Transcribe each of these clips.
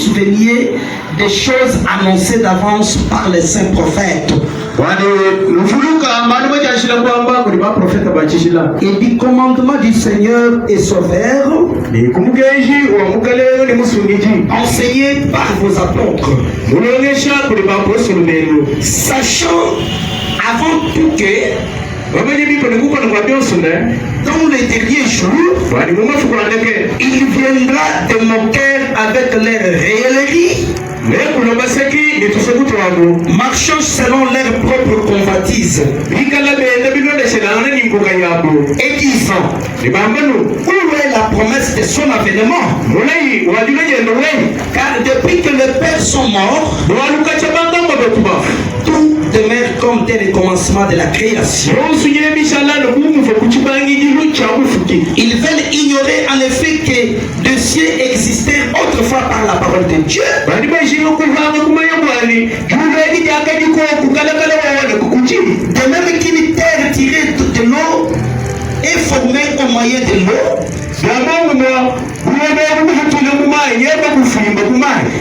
souveniez des choses annoncées d'avance par les saints prophètes. Et du commandement du Seigneur et Sauveur, enseigné par vos apôtres, sachant avant tout que dans les derniers jours, il viendra des moqueurs avec leurs railleries, marchant selon leur propre convoitise, et disant, où est la promesse de son avènement? Car depuis que les pères sont morts, tout demeure comme dès le commencement de la création. Ils veulent ignorer en effet que des cieux existaient autrefois par la parole de Dieu, de même qu'une terre tirée de l'eau est formée au moyen de l'eau,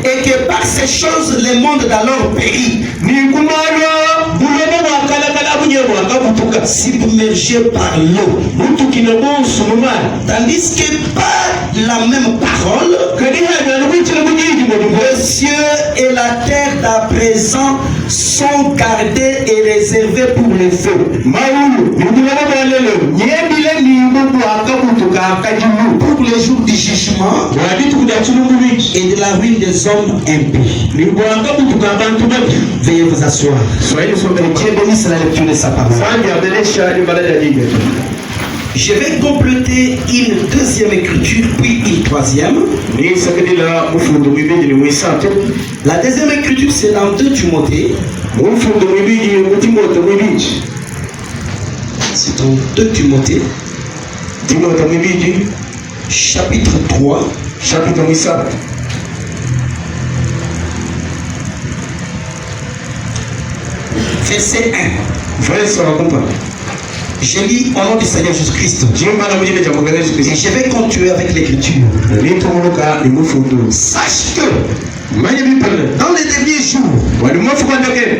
et que par ces choses le monde d'alors périt, submergé par l'eau, tandis que par la même parole, les cieux et la terre d'à présent sont gardés et réservés pour le feu, pour le jour du jugement et de la ruine des hommes impies. Veuillez vous asseoir. Dieu bénisse la lecture de sa parole. Je vais compléter une deuxième écriture, puis une troisième. La deuxième écriture, c'est dans 2 Timothée. C'est dans 2 Timothée. Chapitre 3. Verset 1. Je lis au nom du Seigneur Jésus-Christ. Et je vais continuer avec l'écriture. Sache que dans les derniers jours,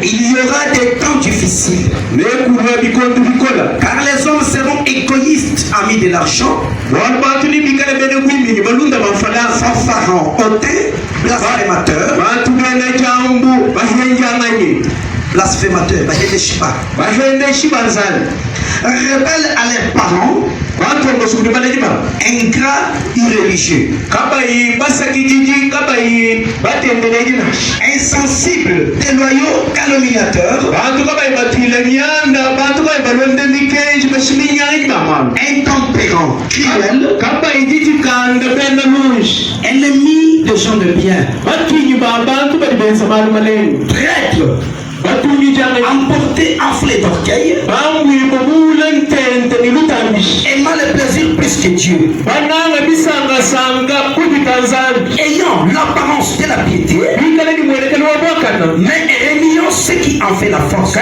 il y aura des temps difficiles. Car les hommes seront égoïstes, amis de l'argent, fanfarons, hautains, blasphémateurs, rebelles à leurs parents, ingrats, irréligieux, insensibles, déloyaux, calomniateurs, intempérants, cruels, ennemis de gens de bien, traîtres, emportés, enflés d'orgueil, aimant le plaisir plus que Dieu, ayant l'apparence de la piété, mais réuniant ce qui en fait la force.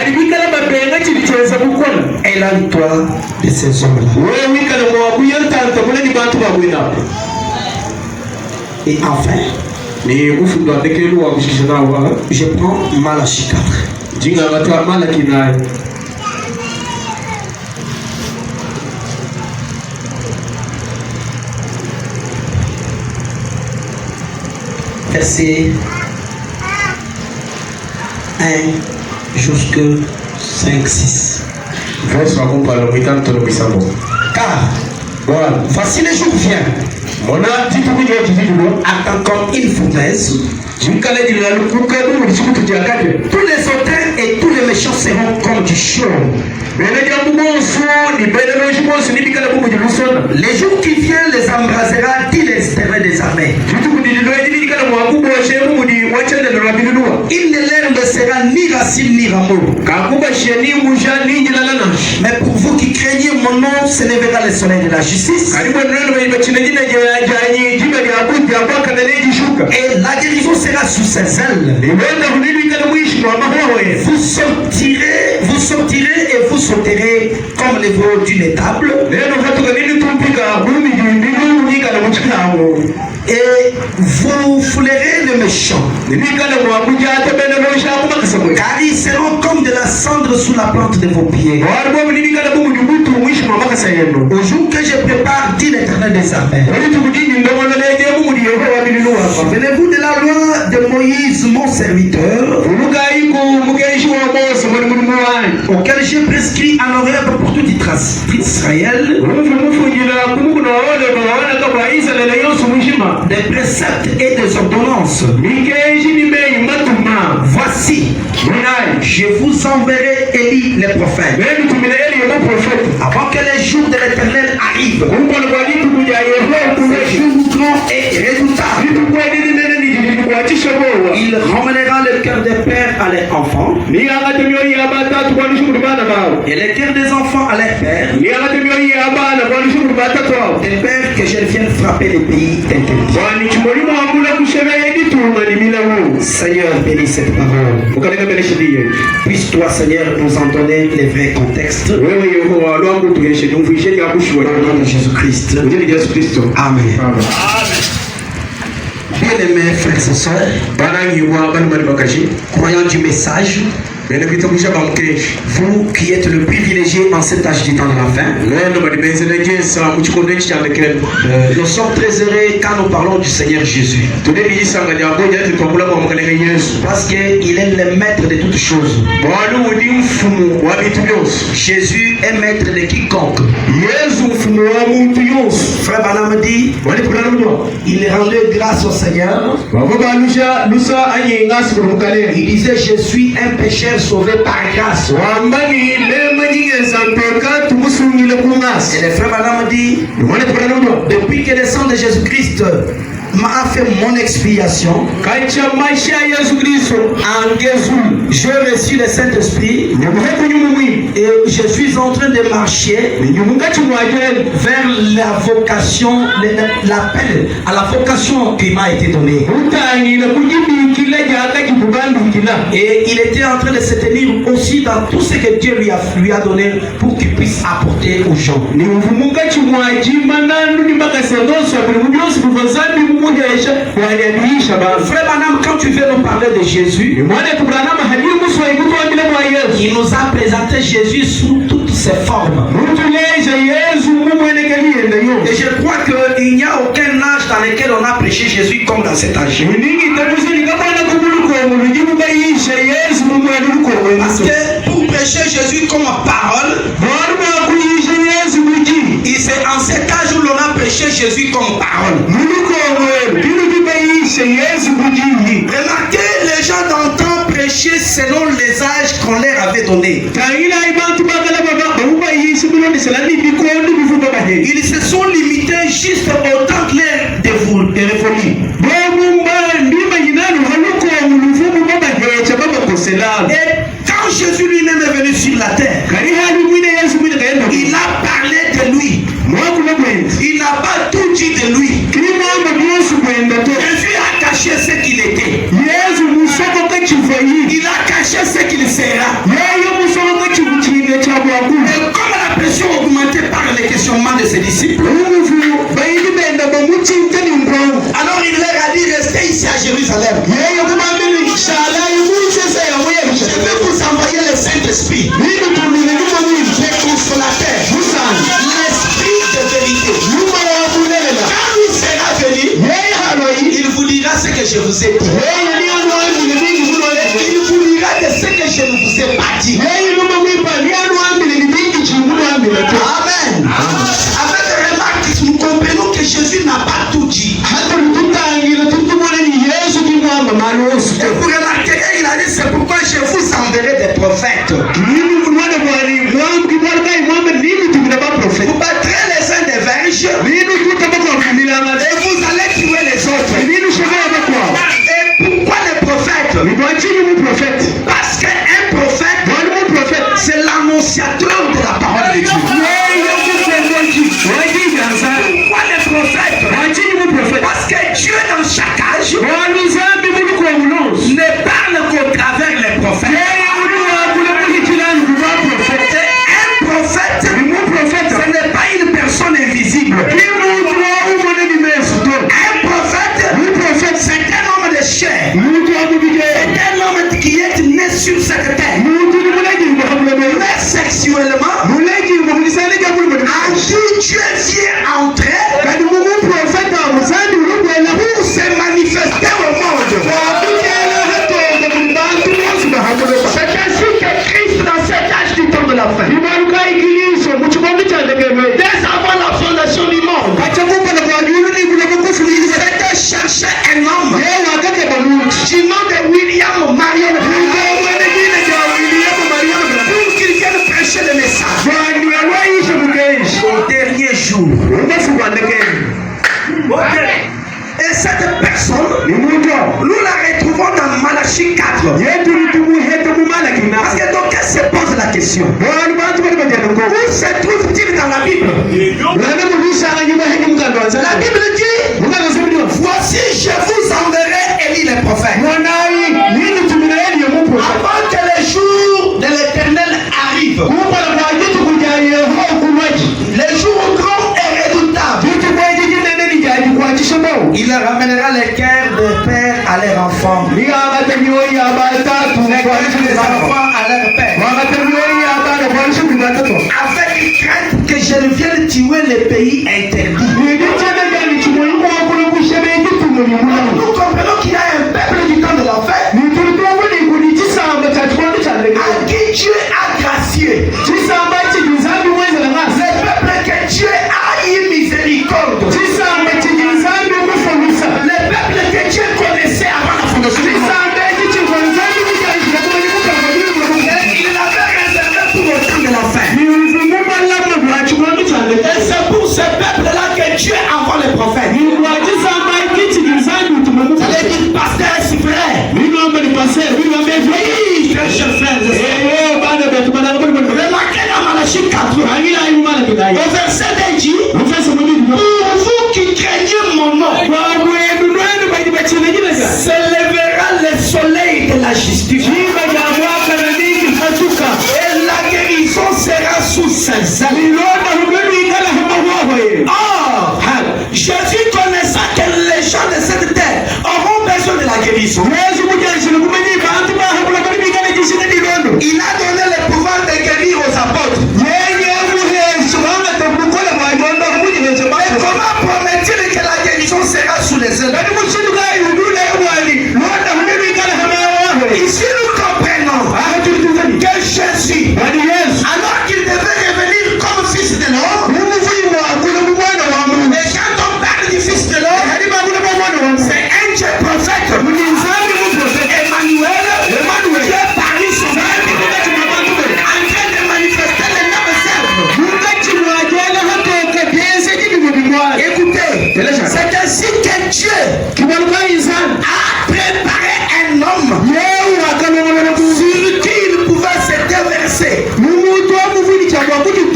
Éloigne-toi de ces hommes-là. Et enfin, je prends Malachie 4. Verset 1 jusqu'à 5-6. Car voici le jour vient, attend comme une fournaise. Tous les hautains et tous les méchants seront comme du chaume. Les jours qui viennent les embrasera, dit l'Éternel des armées. Il ne leur laissera ni racine ni rameau. Mais pour vous qui craignez mon nom, se lèvera le soleil de la justice. Et la guérison sera sous ses ailes. Vous sortirez et vous sauterez comme les veaux d'une étable. Et vous foulerez le méchant, car ils seront comme de la cendre sous la plante de vos pieds. Au jour que je prépare, dit l'Éternel des armées. Souvenez-vous de la loi de Moïse, mon serviteur, auquel j'ai prescrit un horaire pour tout Israël, des préceptes et des ordonnances. Voici, je vous enverrai Élie le prophète, avant que les jours de l'Éternel arrivent. Ces jours grands et redoutables. Il ramènera le cœur des pères à leurs enfants, et le cœur des enfants à leurs pères, des pères que je vienne frapper les pays d'interdit. Seigneur, bénis cette parole. Puisse-toi, Seigneur, nous en donner les vrais contextes. Au nom de Jésus-Christ. Amen. Bien-aimés frères et sœurs, croyants du message, vous qui êtes le privilégié en cet âge du temps de la fin, nous sommes très heureux quand nous parlons du Seigneur Jésus, parce qu'il est le maître de toutes choses. Jésus est maître de quiconque. Frère Branham dit, il rendait grâce au Seigneur. Il disait, je suis un pécheur sauvé par grâce. Et le frère Branham dit, depuis que le sang de Jésus-Christ m'a fait mon expiation, j'ai reçu le Saint-Esprit et je suis en train de marcher vers la vocation, l'appel à la vocation qui m'a été donnée. Et il était en train de se tenir aussi dans tout ce que Dieu lui a donné pour qu'il puisse apporter aux gens. Frère Branham, quand tu veux nous parler de Jésus, il nous a présenté Jésus sous toutes ses formes. Et je crois qu'il n'y a aucun âge dans lequel on a prêché Jésus comme dans cet âge. Parce que pour prêcher Jésus comme parole, et c'est en cet âge où l'on a prêché Jésus comme parole. Remarquez, les gens d'antan prêchaient selon les âges qu'on leur avait donnés. Ils se sont limités juste au temps de réformer. Et quand Jésus lui-même est venu sur la terre, il a parlé de lui. Il n'a pas tout dit de lui. Jésus a caché ce qu'il était. Il a caché ce qu'il sera. Et comme la pression augmentée par les questionnements de ses disciples, alors il leur a dit, restez ici à Jérusalem. Je vais vous envoyer le Saint-Esprit, le consolateur, l'Esprit de vérité. Quand il sera venu, il vous dira ce que je vous ai dit. Il vous dira de ce que je ne vous ai pas dit. Amen. Avec remarque, nous comprenons que Jésus n'a pas tout dit. Et vous remarquerez, il a dit, c'est pourquoi je vous enverrai des prophètes. Vous battrez les uns des verges et vous allez tuer les autres. Et pourquoi les prophètes? Parce qu'un prophète, c'est l'annonciateur de la parole de Dieu. Pourquoi les prophètes? Parce que Dieu dans chaque âge ne parle qu'au travers les prophètes. Un prophète, ce n'est pas une personne invisible. Un prophète, Si Dieu vient entrer pour se manifester au monde, c'est ainsi que Christ dans cet âge du temps de la fin, dès avant la fondation du monde, c'était chercher un homme du nom de William Marion pour qu'il vienne prêcher le message au dernier jour. Et cette personne, nous la retrouvons dans Malachie 4. Parce que donc elle se pose la question. Où se trouve-t-il dans la Bible? La Bible dit, voici je vous enverrai Élie le prophète. Avant que le jour de l'Éternel arrive. Le jour grand et redoutable. Il ramènera les cœurs des pères à leurs enfants. Les enfants à leurs pères. Avec crainte que je ne vienne tuer les pays interdits. Nous comprenons qu'il y a un peuple du temps de l'enfer à qui Dieu a gracié. Le peuple que Dieu a eu miséricorde. Le peuple que Dieu connaissait avant la fondation du monde. Il l'avait réservé pour le temps de l'enfer. Et c'est pour ce peuple-là que Dieu envoie les prophètes. Ça veut dire pasteur, c'est vrai. Oui, chers frères. Remarquez dans Malachie 4, au verset 2 dit, pour vous qui craignez mon nom, s'élèvera le soleil de la justice. Et la guérison sera sous ses ailes. Or, Jésus connaissant que les gens de cette terre auront besoin de la guérison. Il a donné le pouvoir de guérir aux apôtres. Et comment promet-il que la guérison sera sous les ailes? Ici nous comprenons que Jésus, alors qu'il devait revenir comme fils de l'homme, et quand on parle du fils de l'homme, c'est un Dieu prophète. Emmanuel, Dieu parmi son âme, en train de manifester les mêmes œuvres. Écoutez, c'est ainsi que Dieu a préparé un homme sur qui il pouvait se déverser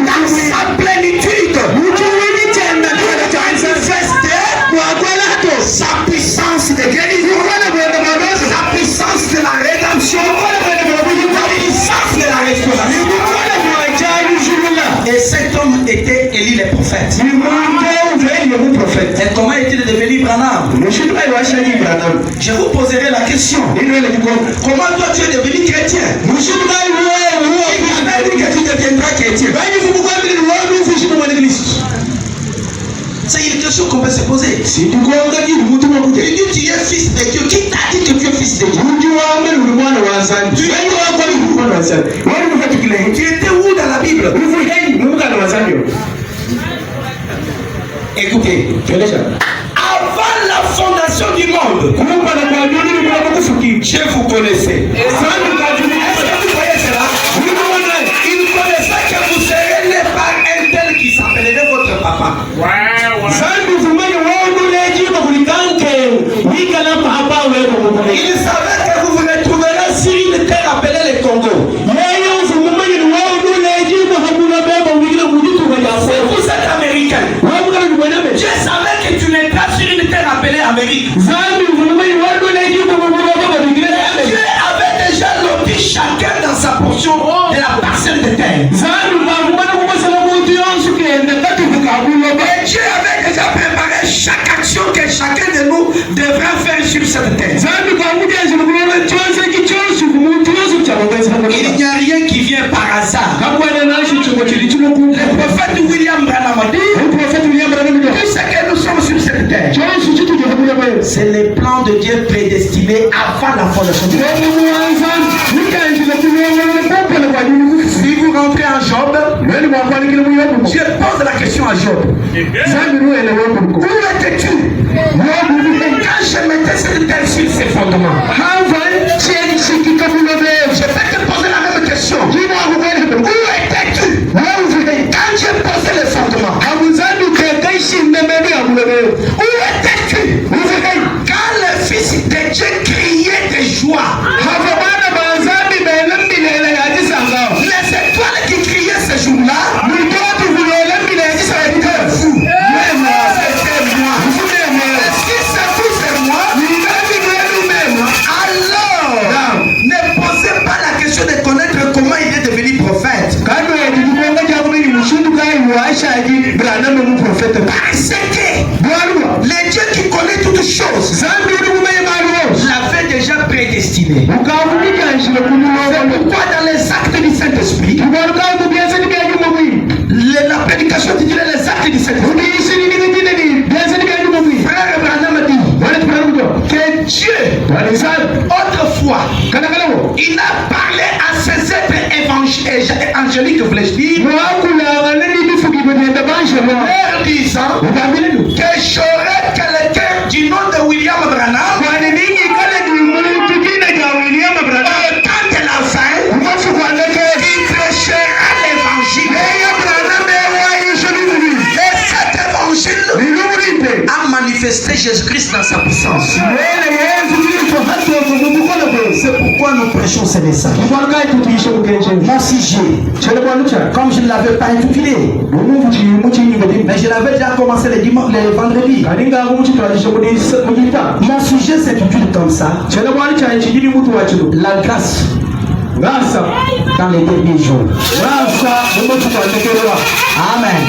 dans sa plénitude, manifester sa puissance de guérison, sa puissance de la rédemption, sa puissance de la restauration. Et cet homme était Élie le prophète. Et comment est-il devenu Branham? Je vous poserai la question. Comment toi tu es devenu chrétien? Il avait dit que tu deviendras chrétien. C'est une question qu'on peut se poser. Il dit tu es fils de Dieu. Qui t'a dit que tu es fils de Dieu? Tu étais où dans la Bible? Écoutez, avant la fondation du monde, Dieu vous connaissait. Est-ce que vous voyez cela? Il connaissait que vous serez né par un tel qui s'appellerait votre papa. Il savait que vous vous retrouverez sur une terre appelée le Congo. Vous êtes américain. Dieu savait que tu n'étais sur une terre appelée Amérique. Dieu avait déjà loti chacun dans sa portion de la parcelle de terre. Et Dieu avait déjà préparé chaque action que chacun de nous devra faire sur cette terre. Il n'y a rien qui vient par hasard. Le prophète William Branham dit tout ce que nous sommes sur cette terre, c'est les plans de Dieu prédestinés avant la fondation du monde. Si vous rentrez en Job, Dieu pose la question à Job. Où étais-tu quand je mettais cette terre sur ses fondements? Je vais te poser la même question. Où étais-tu quand j'ai posé les fondements? Où étais-tu quand le Fils de Dieu criait de joie? Les étoiles qui criaient ce jour-là, de connaître comment il est devenu prophète. Parce que le Dieu qui connaît toutes choses l'avait déjà prédestiné. C'est pourquoi dans les actes du Saint-Esprit, la prédication titulée les actes du Saint-Esprit, Frère Branham dit que Dieu, autrefois, il a parlé à ses êtres angéliques, voulais-je dire, leur disant que j'aurais quelqu'un du nom de William Branham quand de la fin, il prêchera l'évangile. Et cet évangile a manifesté Jésus-Christ dans sa puissance. C'est pourquoi nous prêchons ces messages. Mon sujet, comme je ne l'avais pas intitulé, mais je l'avais déjà commencé les vendredis. Mon sujet s'intitule comme ça: la grâce dans les derniers jours. Amen.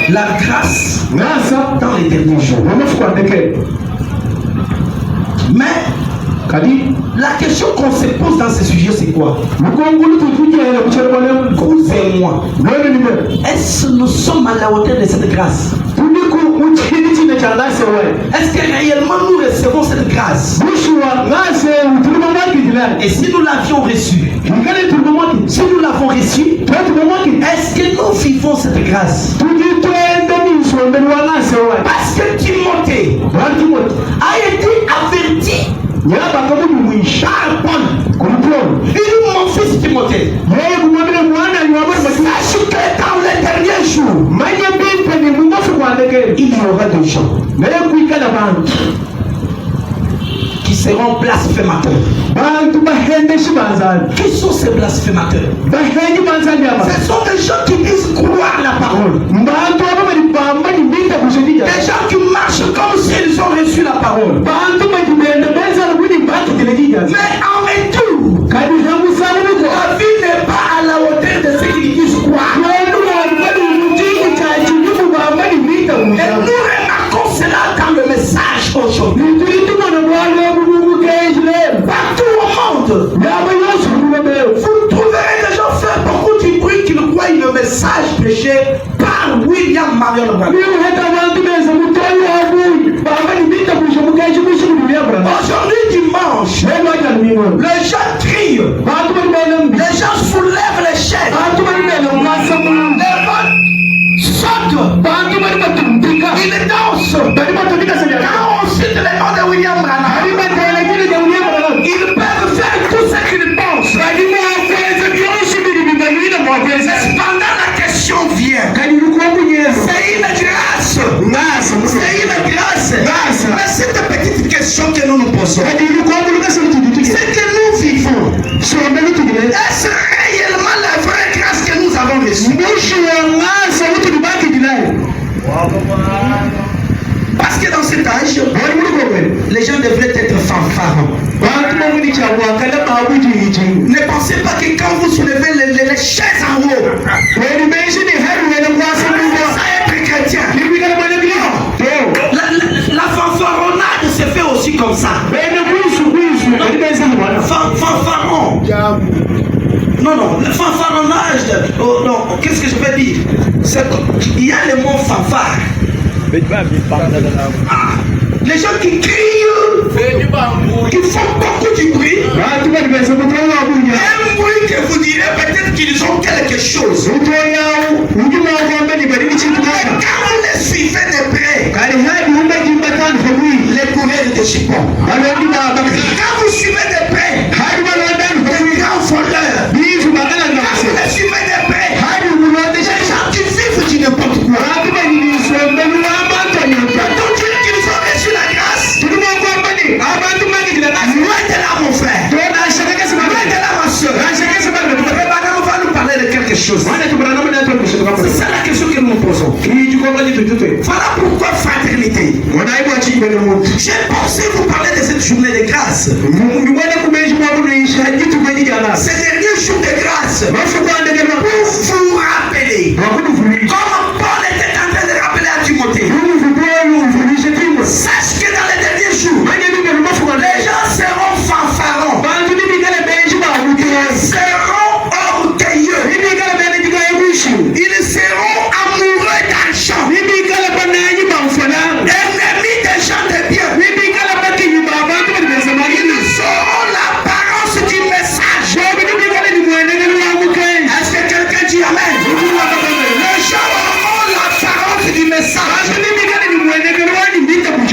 La grâce dans les derniers jours. Mais la question qu'on se pose dans ce sujet, c'est quoi? Vous et moi, est-ce que nous sommes à la hauteur de cette grâce? Est-ce que réellement nous recevons cette grâce? Et si nous l'avions reçue, est-ce que nous vivons cette grâce? Parce que Timothée a été averti par Paul. Il dit: mon fils Timothée, sache que dans les derniers jours, il y aura des gens qui seront blasphémateurs. Qui sont ces blasphémateurs? Ce sont des gens qui disent croire la parole. Des gens qui marchent comme s'ils ont reçu la parole. Mais en retour, la vie n'est pas à la hauteur de ce qu'ils disent croire. Et nous remarquons cela dans le message aujourd'hui. Partout au monde, vous trouverez des gens faire beaucoup de bruit qui ne croient le message prêché par William Marion Branham. Aujourd'hui dimanche, les gens crient, les gens soulèvent les chaises, les sautent, ils dansent. Quand on cite le nom de William Branham, ils peuvent faire tout ce qu'ils pensent. Cependant, la question vient: c'est une grâce. C'est une grâce. Mais cette petite question que nous nous posons, c'est que nous vivons, est-ce réellement la vraie grâce que nous avons reçue? Parce que dans cet âge, les gens devraient être fanfarons. Ne pensez pas que quand vous soulevez les chaises en haut, ça être chrétien. La fanfaronnade se fait aussi comme ça. Fanfaron. Non, Non, le fanfaronnage, oh non, qu'est-ce que je peux dire? Il y a le mot fanfare. Les gens qui crient, qui font beaucoup de bruit, un bruit que vous direz peut-être qu'ils ont quelque chose. Mais quand vous les suivez de près, les courriers de Chipon, quand vous suivez de près, les grands voleurs, quand vous les suivez de près, les gens qui vivent du n'importe quoi, loin de là, mon frère. Loin de là, ma soeur. On va nous parler de quelque chose. C'est ça la question que nous nous posons. Voilà pourquoi fraternité. J'ai pensé vous parler de cette journée de grâce. Ce dernier jour de grâce. Pour vous rappeler comment Paul était en train de rappeler à Timothée. Sache que dans les derniers jours, les gens seront fanfarons. Ils seront orgueilleux. Ils seront amoureux d'argent. Ennemis des gens de bien. Ils auront l'apparence du message. Est-ce que quelqu'un dit amen? Les gens auront l'apparence du message.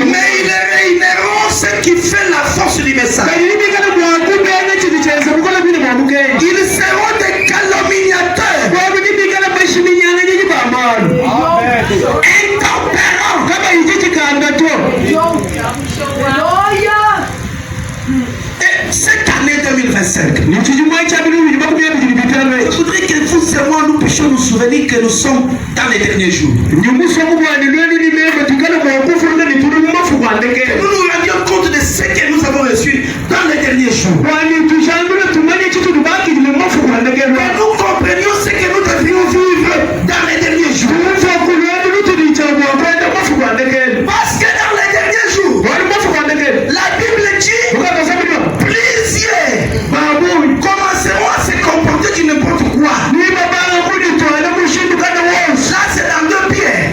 Mais ils réuniront ce qui fait la force du message. Ils seront des calomniateurs. Et cette année 2025, je voudrais que vous et moi nous puissions nous souvenir que nous sommes dans les derniers jours. Que nous nous rendions compte de ce que nous avons reçu dans les derniers jours. Que nous comprenions ce que nous devrions vivre dans les derniers jours. Parce que dans les derniers jours, la Bible dit, plusieurs commenceront à se comporter du n'importe quoi. Là, c'est dans 2 Pierre.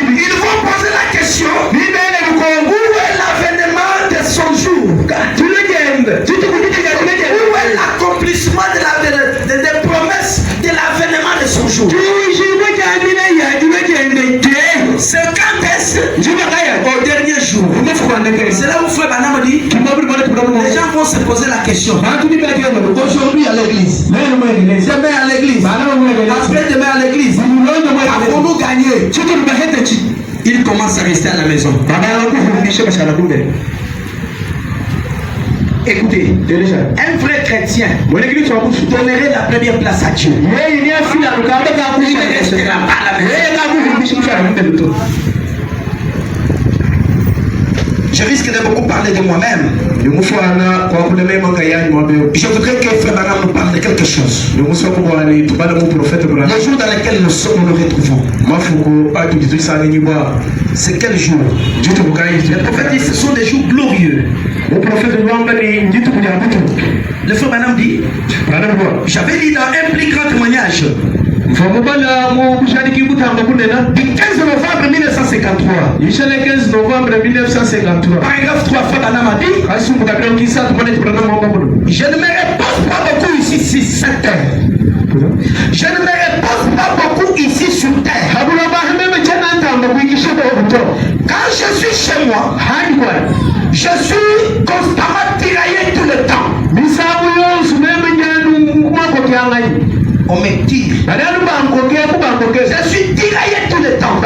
Ils vont poser la question, où est l'avènement de son jour? Où est l'accomplissement des promesses de l'avènement de son jour? C'est quand est-ce? Au dernier jour. C'est là où Frère Branham dit, les gens vont se poser la question. Aujourd'hui à l'église, demain à l'église, après demain à l'église, avons-nous gagné? Il commence à rester à la maison. Écoutez, un vrai chrétien donnerait la première place à Dieu. Il ne restera pas à la maison. Je risque de beaucoup parler de moi-même. Je voudrais que Frère Branham nous parle de quelque chose. Les jours dans lesquels nous nous retrouvons. C'est quel jour? Le prophète dit ce sont des jours glorieux. Le Frère Branham dit, j'avais lu dans un plus grand témoignage du 15 novembre 1953. Paragraphe 3, Frère Branham a dit, je ne me repose pas beaucoup ici sur cette terre. Je ne me repose pas beaucoup ici sur terre. Quand je suis chez moi, je suis constamment tiraillé tout le temps. On me tire. Je suis tiraillé tout le temps.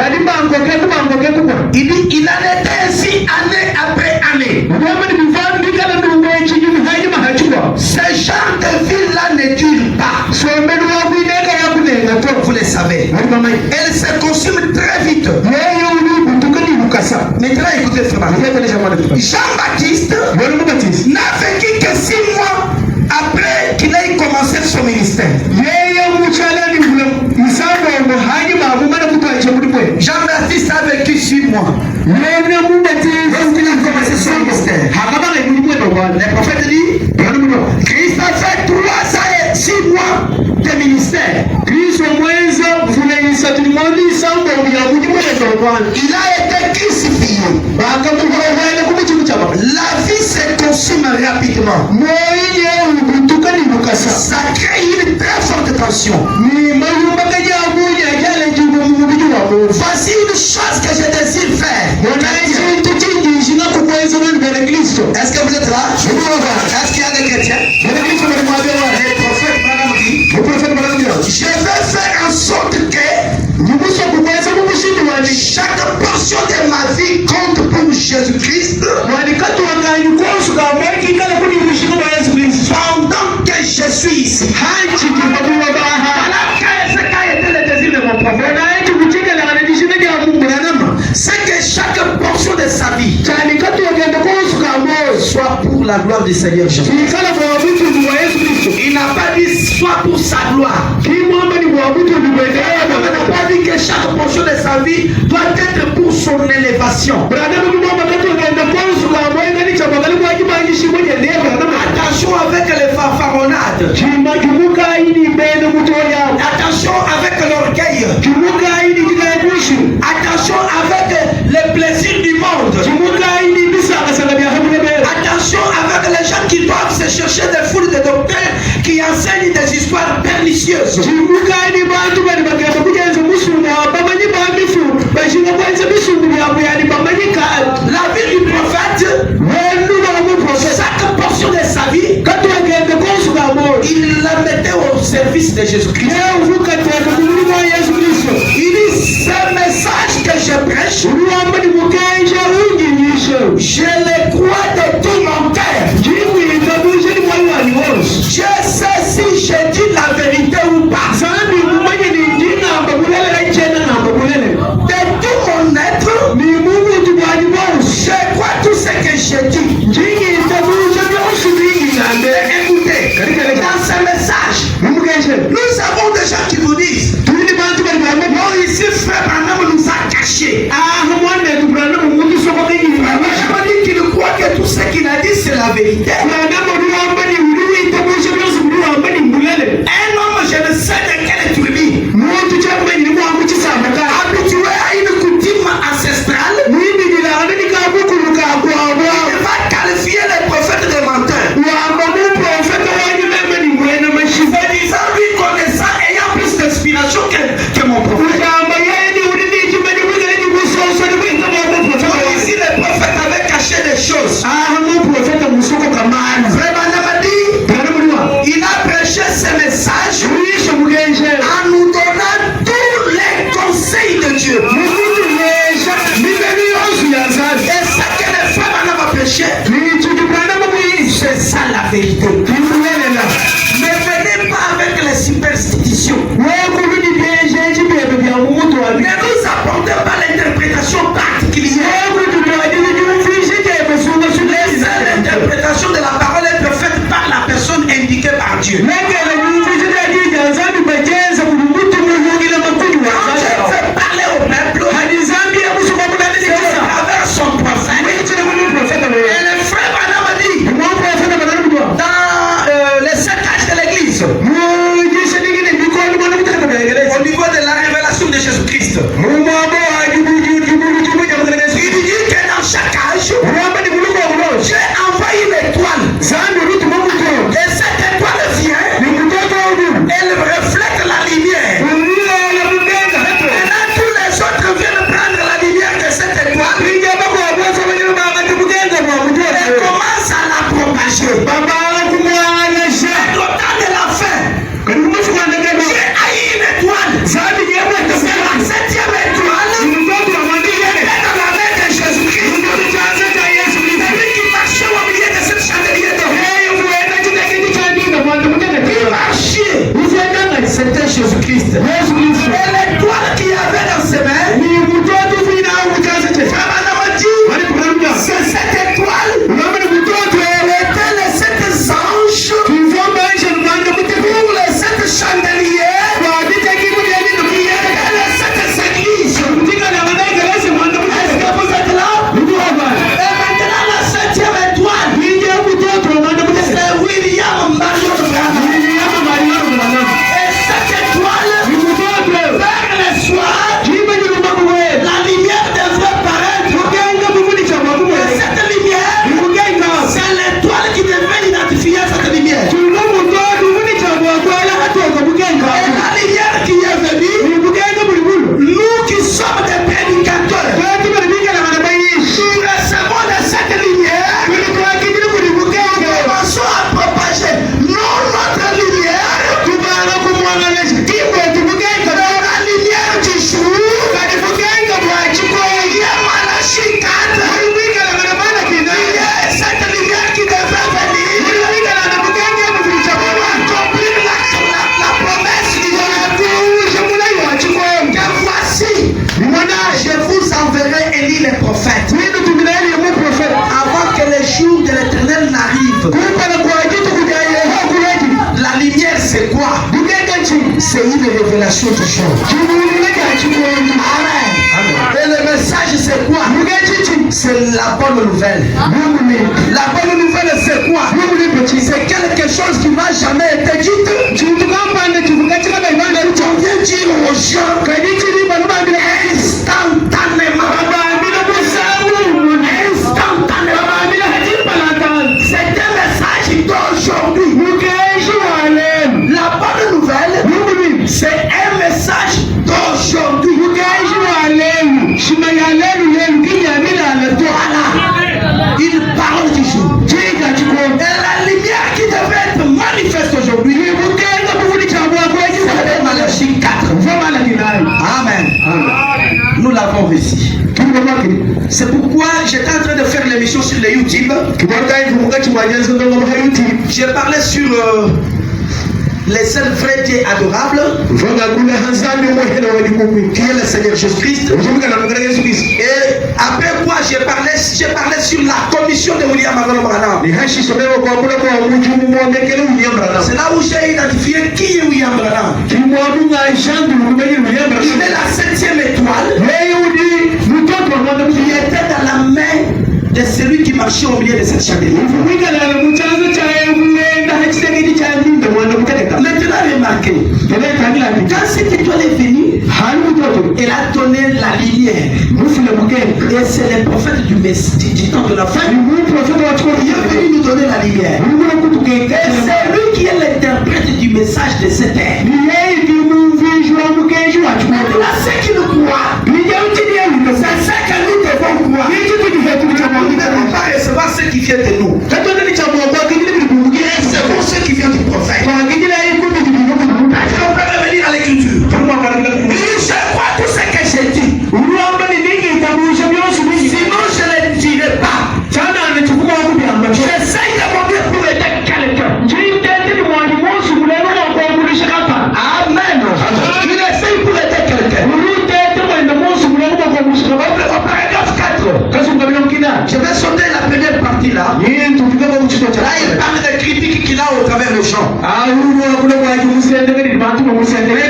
Il dit, il en était ainsi année après année. Ce genre de vie-là ne dure pas. Vous le savez. Elle se consume très vite. Maintenant, écoutez, Jean-Baptiste n'a vécu que 6 mois après qu'il ait commencé son ministère. Jean-Baptiste a vécu 6 mois. Lorsqu'il a commencé son ministère, le prophète dit, Christ a fait 3 ans et 6 mois ministère. Il a été crucifié. La vie se consume rapidement. Ça crée une très forte tension. Voici une chose que je désire faire. Est-ce que vous êtes là? Est-ce qu'il y a des chrétiens? Le prophète dit, je vais faire en sorte que chaque portion de ma vie compte pour Jésus-Christ. Pendant que je suis ici. Quel était le désir de mon prophète? C'est que chaque portion de sa vie soit pour la gloire du Seigneur Jésus. Il n'a pas dit soit pour sa gloire. Il n'a pas dit que chaque portion de sa vie doit être pour son élévation. Attention avec les fanfaronnades. Attention avec l'orgueil. Attention avec les plaisirs du monde. Attention avec les gens qui doivent se chercher des foules de docteurs qui enseignent des histoires pernicieuses. La vie du prophète, chaque portion de sa vie, il la mettait au service de Jésus-Christ. Il dit, ce message que je prêche, je le crois de tout mon cœur. Je sais si je dis la vérité ou pas. De tout mon être, je crois tout ce que je dis. Écoutez, dans ce message, nous avons des gens qui vous disent, non, ici, frère Branham nous a cachés. Branham dit qu'il croit que tout ce qu'il a dit, c'est la vérité. Un homme, je ne sais de quelle tribu, habitué à une coutume ancestrale, il va qualifier les prophètes de menteurs. Disant lui connaissant, ayant plus d'inspiration que mon prophète. Ici, les prophètes avaient caché des choses. Il a prêché ce message en nous donnant tous les conseils de Dieu. Et ce que les frères Branham a prêché, c'est ça la vérité. Ne venez pas avec les superstitions. Ne nous apportez pas l'interprétation particulière. L'interprétation de la parole est faite par la personne indiquée par Dieu. Quand Dieu fait parler au peuple, à travers son prophète, et le frère Branham a dit dans les 7 âges de l'église, au niveau de la révélation de Jésus-Christ, il dit que dans chaque âge, j'ai envoyé l'étoile. Et cette étoile vient, elle reflète la lumière. Maintenant, tous les autres viennent prendre la lumière de cette étoile et commencent à la propager. Au temps de la fin, j'ai haï une étoile. C'est la 7e étoile. Il était dans la main de Jésus-Christ. Celui qui marchait au milieu de cette chandelier d'or. Il marchait. C'était Jésus-Christ. Et l'étoile qu'il y avait dans ses mains, c'est cette étoile. Elle était les 7 anges pour les 7 chandeliers qui étaient les 7 églises. Est-ce que vous êtes là? Et maintenant la 7e étoile, c'est William Marion Branham. Et cette étoile C'est une révélation qui change. Amen. Et le message c'est quoi? C'est la bonne nouvelle. La bonne nouvelle c'est quoi? C'est quelque chose qui n'a jamais été dit. On vient dire aux gens instantanément. C'est un message d'aujourd'hui. La bonne nouvelle, c'est un message d'aujourd'hui. Voilà. Une parole du jour. Et la lumière qui devait être manifeste aujourd'hui, c'est Malachie 4. Amen. Nous l'avons réussi. C'est pourquoi j'étais en train de faire l'émission sur le YouTube. J'ai parlé sur les seuls vrais dieux adorables, qui est le Seigneur Jésus-Christ. Et après quoi j'ai parlé sur la commission de William Branham. C'est là où j'ai identifié qui est William Branham. Il est la 7e étoile qui était dans la main de celui qui marchait au milieu de cette chandelier. Maintenant remarquez, quand cette étoile est venue, elle a donné la lumière. Et c'est le prophète du temps de la fin. Il est venu nous donner la lumière. Et c'est lui qui est l'interprète du message de cette ère. Maintenant, ceux qui nous croient, c'est ça que nous devons croire. Nous ne devons pas recevoir ce qui vient de nous. C'est pour ceux qui viennent du prophète. On peut revenir à l'écriture. Je crois tout ce que j'ai dit. Sinon je ne le dirai pas. J'essaye de monter pour aider quelqu'un. Amen. Je l'essaye pour aider quelqu'un. Au paragraphe 4. Je vais sauter la première partie là. Là il parle des critiques qu'il a au travers des gens.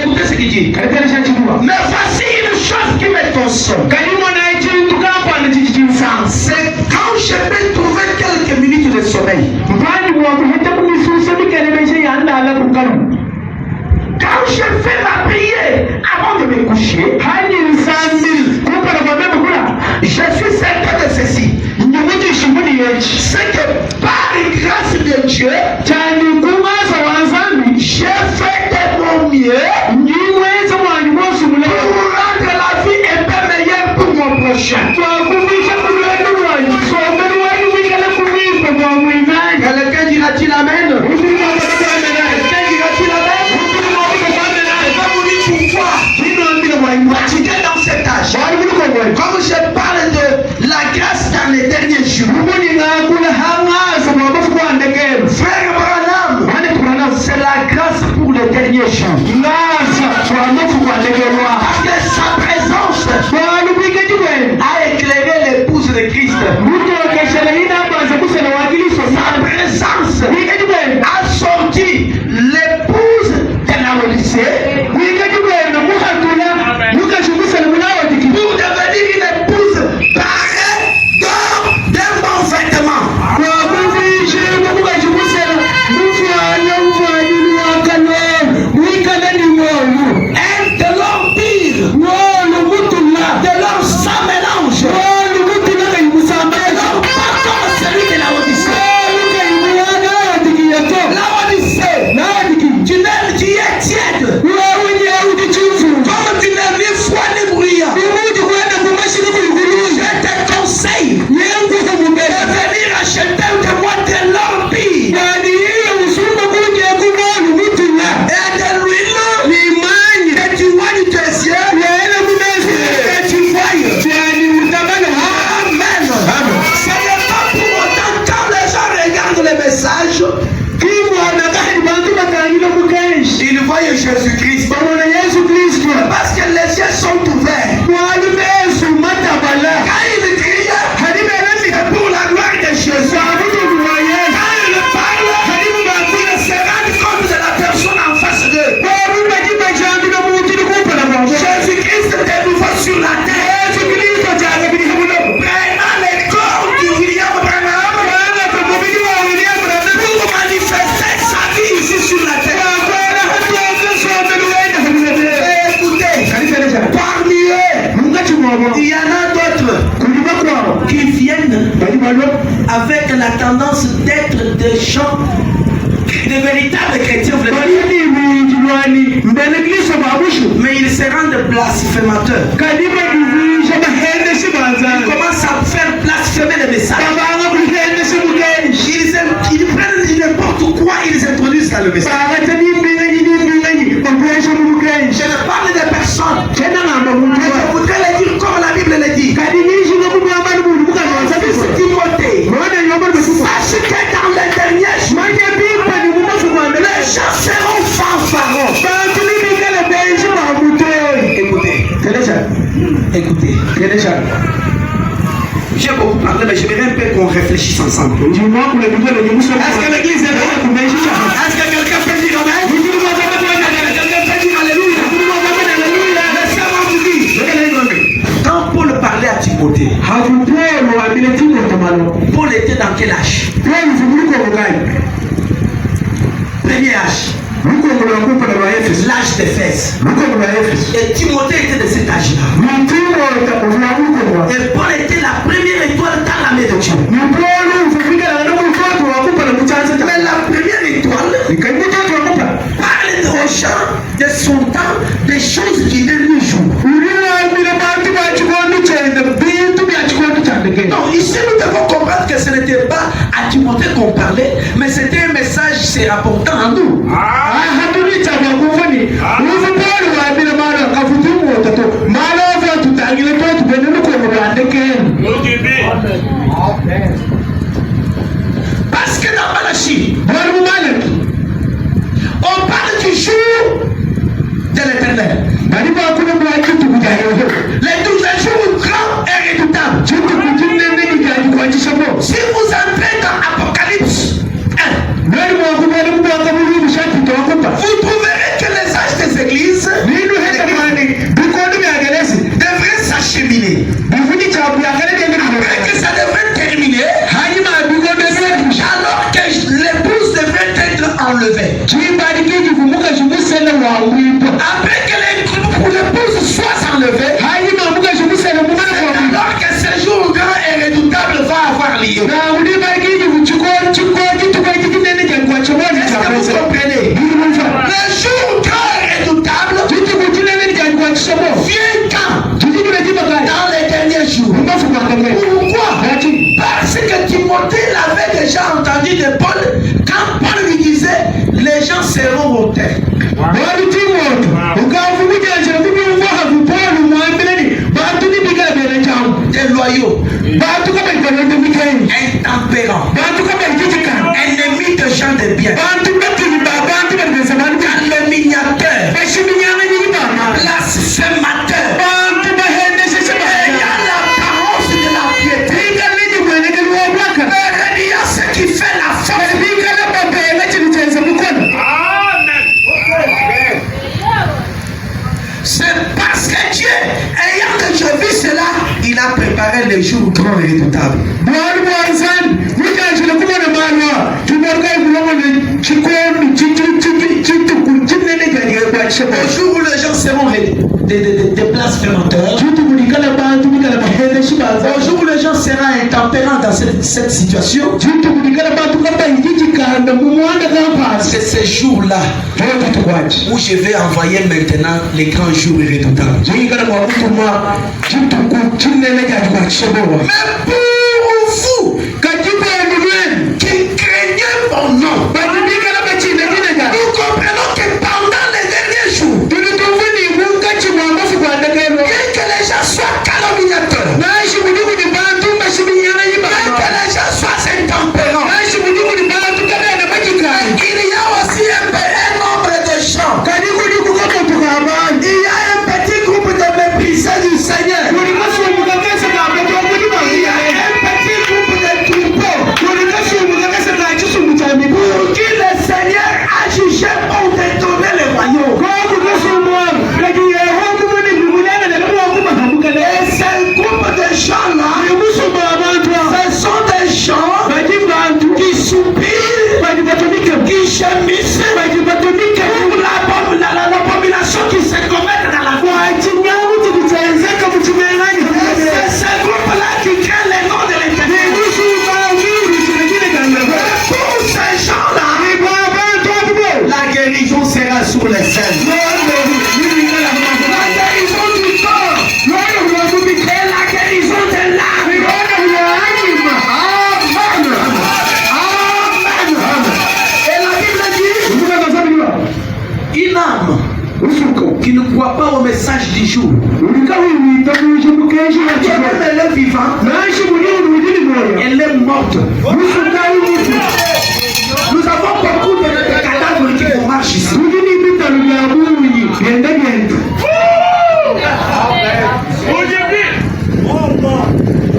Écoutez ce qu'il dit. Mais voici une chose qui me console. C'est quand je vais trouver quelques minutes de sommeil. Quand je fais ma prière avant de me coucher, je suis certain de ceci. C'est que par une grâce de Dieu, j'ai fait de mon mieux pour rendre la vie un peu meilleure pour mon prochain. Quelqu'un dira-t-il Amen? Pourquoi? Dans cet âge, comme je parle de la grâce dans les derniers jours, frère Branham, c'est la grâce pour les derniers jours. Parce que sa présence a éclairé l'épouse de Christ. Sa présence a sorti l'épouse de la Odyssée pour devenir une épouse parée d'or d'un bon vêtement. De l'empire, de leur sang mélange, de leur pardon, celui de la Odyssée. La Odyssée, tu es tiède, comme tu n'es ni froid ni bruyant. Je te conseille de venir acheter de moi de l'empire et de l'huile que tu vois du désir que tu vois. Amen. Ce n'est pas pour autant quand les gens regardent les messages, ils voient Jésus-Christ. Parce que les yeux sont ouverts. Quand il crie, c'est pour la gloire de Jésus. Quand il parle, il se rend compte de la personne en face d'eux. la tendance d'être des gens, des véritables chrétiens. Mais ils se rendent blasphémateurs. Ils commencent à faire blasphémer le message. Ils prennent n'importe quoi, ils introduisent dans le message. Je ne parle de personne. Je voudrais le dire comme la Bible le dit. Timothée, sache que dans les derniers jours, les gens seront fanfarons. Écoutez. J'ai beaucoup parlé, mais j'aimerais un peu qu'on réfléchisse ensemble. Est-ce que l'église est là? Est-ce que quelqu'un peut dire amen? Quelqu'un peut dire alléluia? Laissez-moi vous dire. Quand Paul parlait à Timothée, Paul était dans quel âge? Premier âge. L'âge d'Éphèse. Et Timothée était de cet âge-là. Et Paul était la première étoile dans la main de Dieu. Mais la première étoile parle aux gens de son temps, des choses qui ne lui jouent. Non, ici nous devons comprendre que ce n'était pas à Timothée qu'on parlait, mais c'était un message, c'est important à nous. Parce que dans Malachie, on parle du jour de l'Éternel. Les 12 jours grands et redoutables. Si vous entrez dans Apocalypse 1, vous trouverez que les âges des églises devraient s'acheminer. Après que ça devrait terminer, alors que l'épouse devrait être enlevée. Après que l'épouse soit enlevée, alors que ce jour grand et redoutable va avoir lieu. Est-ce que vous comprenez? Le jour grand et redoutable vient quand? Dans les derniers jours. Pourquoi? Parce que Timothée l'avait déjà entendu de Paul quand Paul lui disait les gens seront hautais. Des loyaux, intempérants, ennemis de gens de bien, calomniateurs, blasphémateurs, ayant l'apparence de la piété, mais il y a ce qui fait la force. C'est parce que Dieu, ayant déjà vu cela, il a préparé les jours grands et redoutables. Au jour où les gens seront des blasphémateurs, au jour où les gens seront intempérants dans cette situation, c'est ce jour-là où je vais envoyer maintenant les grands jours et redoutables. Mais pour vous qui craignez mon nom, nous comprenons que pendant les derniers jours, bien que les gens soient calomniateurs, bien que les gens soient intempérants, il y a aussi un nombre de gens. Il y a un petit groupe de méprisés du Seigneur. Il y a un petit groupe de troupeaux pour qui le Seigneur a jugé pour détourner le royaume. Et ce groupe de gens-là, ce sont des gens qui soupirent, qui gémissent pour l'abomination qui se qui ne croient pas au message du jour. Elle est vivante. Elle est morte. Nous avons beaucoup de cadavres qui marchent ici.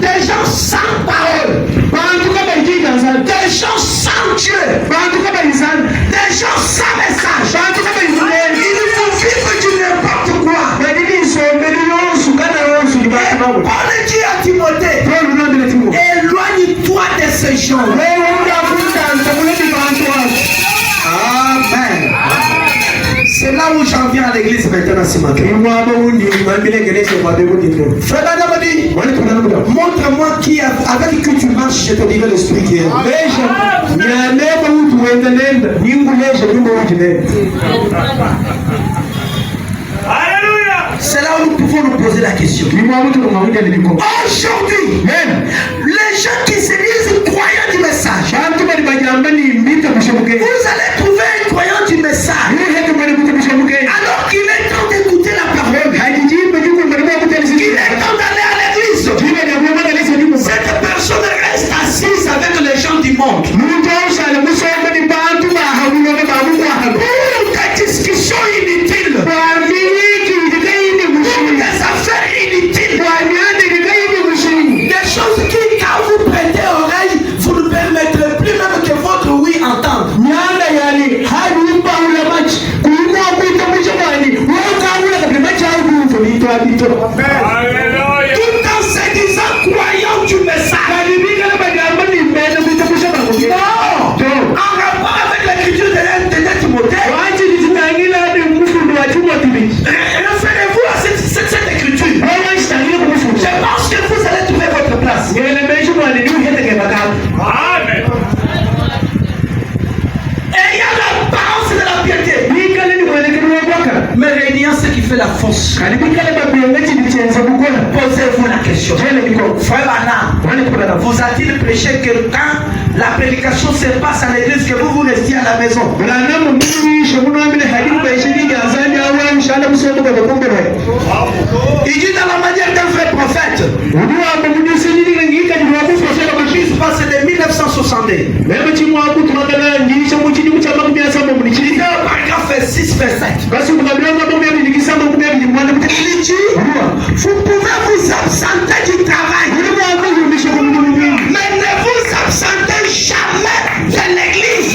Des gens sans parole. Des gens sans Dieu. Des gens sans message. Ils vont vivre du n'importe quoi. Paul dit à Timothée, éloigne-toi de ces gens. Amen. C'est là où j'en viens à l'église maintenant ce matin. Frère Adamadi, montre-moi qui avec qui tu marches, je te dirai l'esprit qui est. C'est là où nous pouvons nous poser la question. Aujourd'hui, les gens qui se disent croyants du message, vous allez trouver un croyant du message alors qu'il est temps d'écouter la parole, qu'il est temps d'aller à l'église. Cette personne reste assise avec les gens du monde pour des discussions inutiles, pour des affaires inutiles, des choses qui, quand vous prêtez oreille, vous ne permettrez plus même que votre oui entende. Tout en se disant croyant du message. Non, en rapport avec l'écriture de Timothée. Référez-vous à cette écriture. Je pense que vous allez trouver votre place. Amen. Ayant l'apparence de la piété, mais réuniant ce qui fait la force. Posez-vous la question. Frère Anna, vous a-t-il prêché que quand la prédication se passe à l'église, que vous restiez à la maison? Il dit dans la manière d'un vrai prophète. Il se passe de 1962. Paragraphe 6, verset 7. Il dit, vous pouvez vous absenter du travail, mais ne vous absentez jamais de l'église.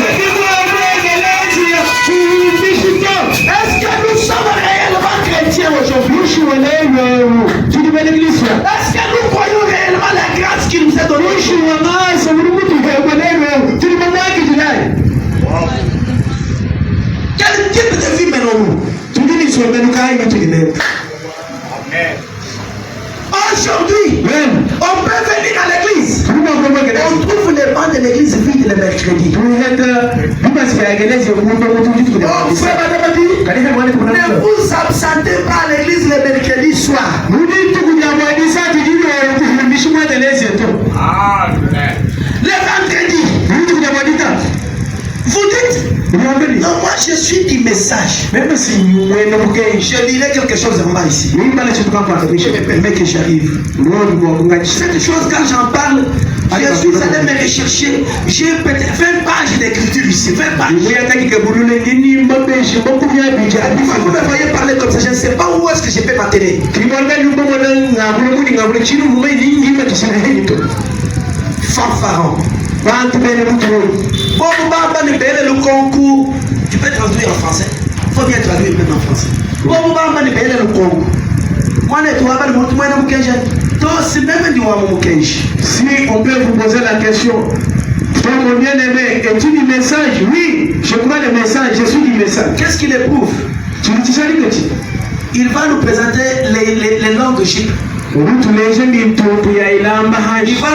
Est-ce que nous sommes réellement chrétiens aujourd'hui? Est-ce que nous croyons réellement la grâce qui nous est donnée? Quel type de vie menons-nous? Aujourd'hui, on peut venir à l'église. On trouve les bancs de l'église vides le mercredi. Oh, frère Adamadi, ne vous absentez pas à l'église le mercredi soir. Le vendredi, vous dites, non, moi je suis du message. Même si je dirais quelque chose en bas ici. Je me permets que j'arrive. Cette chose, quand j'en parle, je suis allé me rechercher. J'ai peut-être 20 pages d'écriture ici. 20 pages. Pourquoi vous me voyez parler comme ça? Je ne sais pas où est-ce que je peux m'atteler. Fanfaron. Le concours. Tu peux traduire en français. Il faut bien traduire même en français. Si on peut vous poser la question, toi mon bien-aimé, es-tu du message? Oui, je crois le message, je suis du message. Qu'est-ce qu'il éprouve? Il va nous présenter les langues gypes. Il va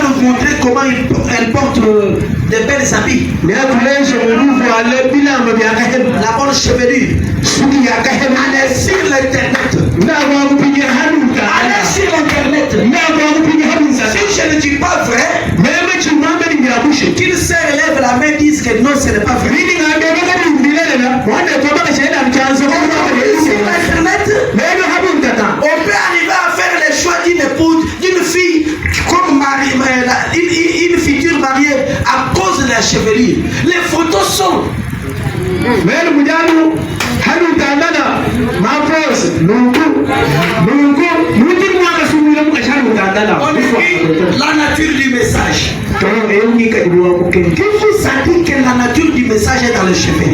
nous montrer comment elle porte des belles habits. La bonne chevelure. Allez sur l'internet. Allez sur l'internet. Si je ne dis pas vrai, qu'il se relève la main disent que non, ce n'est pas vrai. la chevelure. Les photos sont. Mais le Moudjano, Hanou Tandana, ma force, la nature du message. Qui vous a dit que la nature du message est dans le chemin?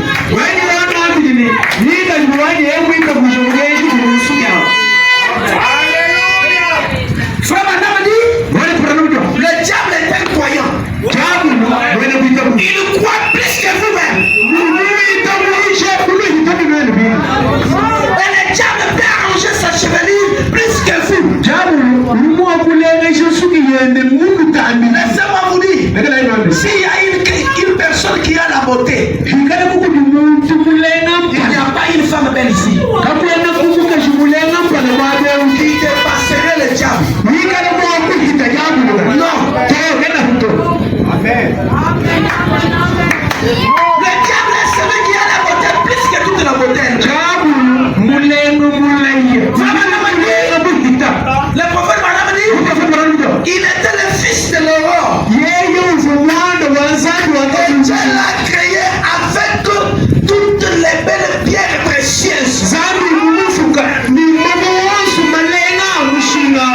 Frère Madame dit, le diable est incroyant. Il croit plus que vous-même. Et le diable peut arranger sa chevelure plus que vous. Laissez-moi vous dire, s'il y a une personne qui a la beauté, il n'y a pas une femme belle ici qui dépasserait le diable. Non. Amen. Le diable est celui qui a la beauté plus que toute la beauté. Le prophète Madame dit, il était le fils de l'aurore. Dieu l'a créé avec toutes les belles pierres précieuses.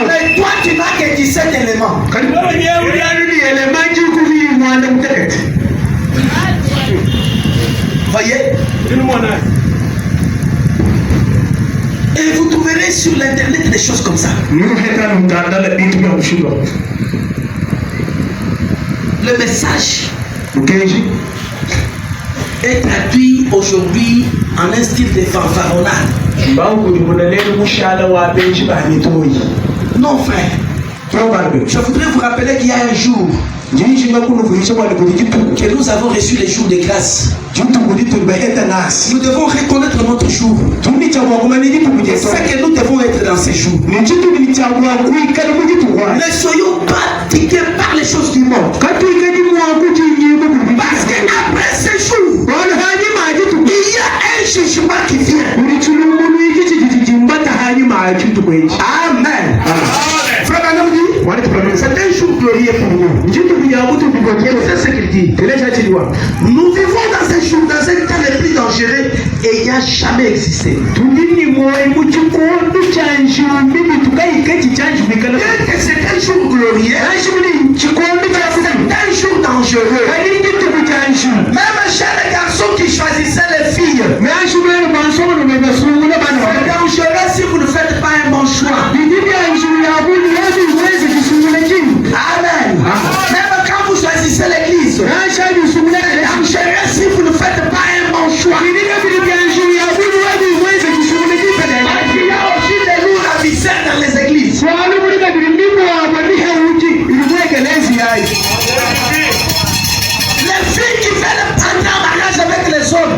Mais toi, tu n'as que 17 éléments. Voyez? Et vous trouverez sur l'internet des choses comme ça. Le message est traduit aujourd'hui en un style de fanfaronnade. Non, frère. Je voudrais vous rappeler qu'il y a un jour que nous avons reçu les jours de grâce. Nous devons reconnaître notre jour. C'est que nous devons être dans ces jours. Ne soyons pas tiqués par les choses du monde. Parce qu'après ces jours, il y a un jugement qui vient. Amen. Frère Branham dit, c'est un jour glorieux pour nous. C'est ce qu'il dit. Nous vivons dans un jour, dans un temps le plus dangereux ayant jamais existé. C'est un jour glorieux. C'est un jour dangereux. Même chez les garçons qui choisissaient les filles, c'est dangereux si vous ne faites pas un bon choix. Amen. Même quand vous choisissez l'église, c'est dangereux si vous ne faites pas un bon choix. Il y a aussi des lourds ravisseurs dans les églises. Les filles qui veulent prendre un mariage avec les hommes.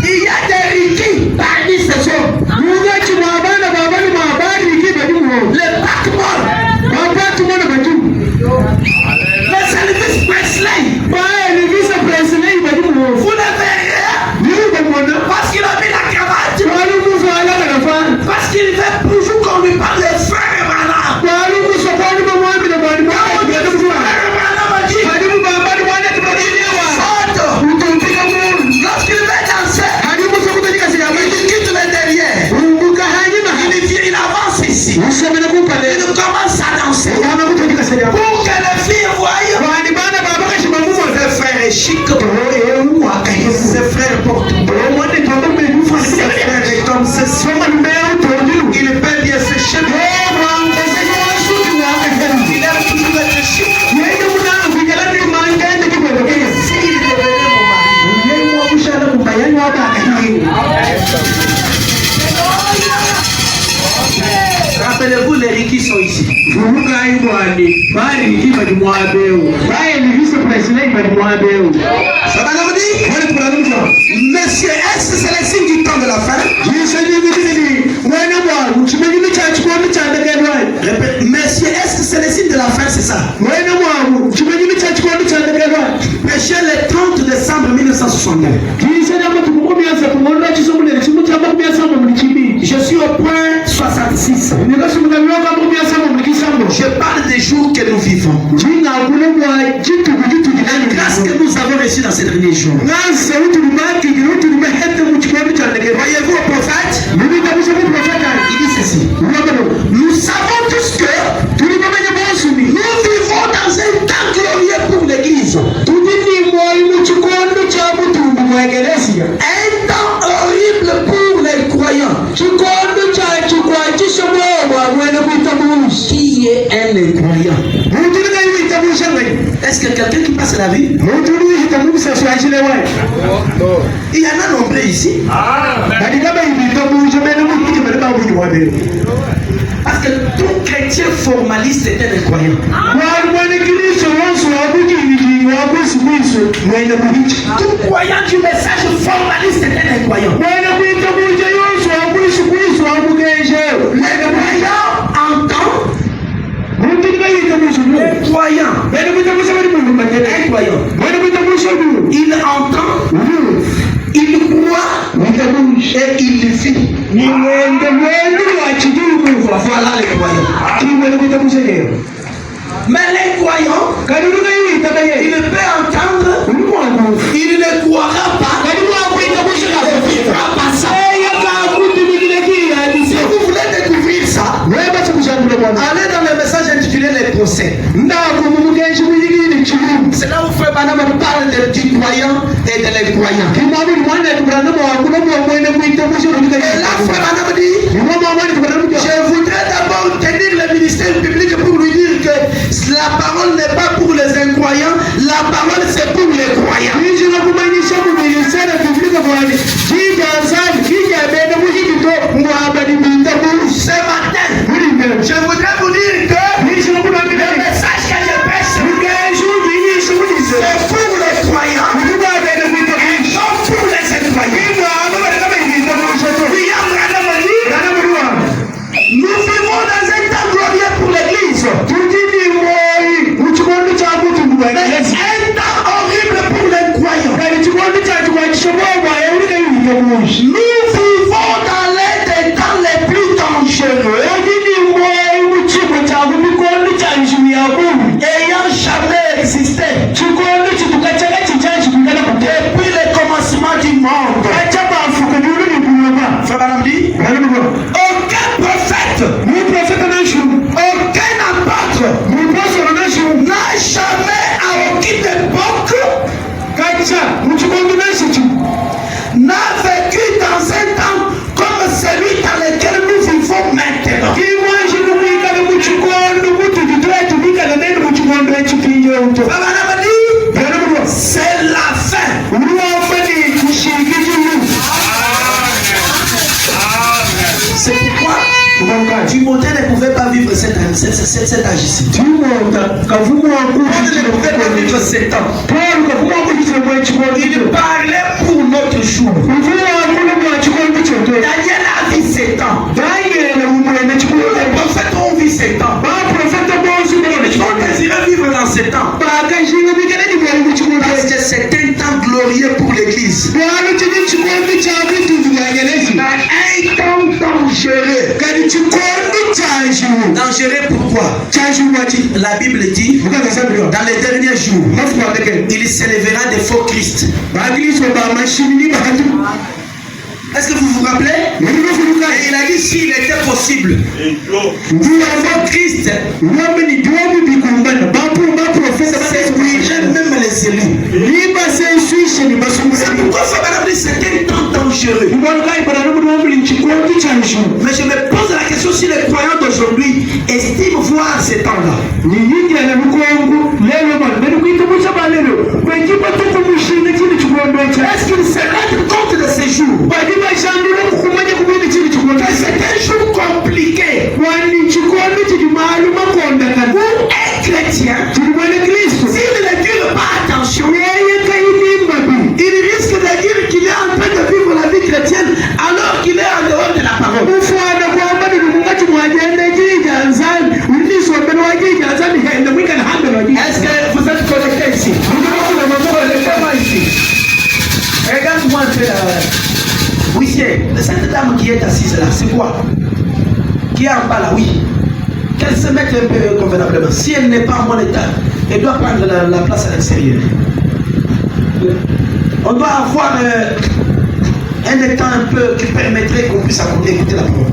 Il y a des riquis parmi ces hommes. Le backbone. Le service Presley. Vous ne verrez parce qu'il a mis la cravate. Parce qu'il veut toujours qu'on lui parle de frère Branham. Lorsqu'il veut danser, il quitte le derrière. Il avance ici. Il commence à danser. Pour que les filles voient. Ce frère est chic. Ce frère porte. Ce frère est comme ce. Il est bel bien ce chef. Il aime toujours être chic. S'il devenait mon mari. Rappelez-vous, les riquis sont ici. Ça va leur dire? Monsieur, est-ce que c'est le signe du temps de la fin? Répète, monsieur, est-ce que c'est le signe de la fin, c'est ça? Péché le 30 décembre 1969. Je suis au point 66. Je parle des jours que nous vivons. passe la vie. Il y en a nombreux ici. Parce que tout chrétien formaliste est un incroyant. Tout croyant du message formaliste est un incroyant. Les croyants entendent. Les croyants. Il entend, il croit et il vit. Voilà les croyants. Mais les croyants, il peut entendre, il ne croira pas, il ne vivra pas ça. Si vous voulez découvrir ça, allez dans le message intitulé Les procès. C'est là où Frère Branham parle du croyant et de l'incroyant. Et là, Frère Branham dit, je voudrais d'abord tenir le ministère public pour lui dire que la parole n'est pas pour les incroyants, la parole c'est pour les croyants. Ce matin, je voudrais vous dire que le message que je prêche, c'est pour les croyants, non pour les incroyants. Nous vivons dans un temps glorieux pour l'Église, mais un temps horrible pour les croyants. Nous vivons dans l'un des temps les plus dangereux, ayant jamais existé depuis le commencement du monde. Frère Branham dit, aucun prophète, aucun apôtre n'a jamais à aucune époque n'a vécu dans un temps comme celui dans lequel nous vivons maintenant. C'est la fin. C'est pourquoi Timothée ne pouvait pas vivre cet âge ici. Paul ne pouvait pas vivre cet ans. Il parlait pour notre jour. Daniel a vu 7 ans. Les prophètes ont vu 7 ans. On désirait vivre dans 7 ans. Parce que c'est un temps glorieux pour l'Église. Un temps dangereux. Dangereux pourquoi? La Bible dit, dans les derniers jours, il s'élèvera des faux Christ. Est-ce que vous vous rappelez? Et il a dit s'il était possible, pour Christ, séduirait même les élus. C'est pourquoi c'est un temps dangereux. Mais je me pose la question si les croyants d'aujourd'hui estiment voir ces temps-là. Est-ce qu'ils se rendent compte de ces jours? Que c'est un jour compliqué pour un chrétien. S'il ne dit pas attention, il risque de dire qu'il est en train de vivre la vie chrétienne alors qu'il est en dehors de la parole. Est-ce que vous êtes connecté ici? Regarde-moi un peu là. Oui, c'est cette dame qui est assise là, c'est quoi? Qui est en bas là, oui. Qu'elle se mette un peu convenablement. Si elle n'est pas en bon état, elle doit prendre la place à l'extérieur. On doit avoir un état un peu qui permettrait qu'on puisse écouter la parole.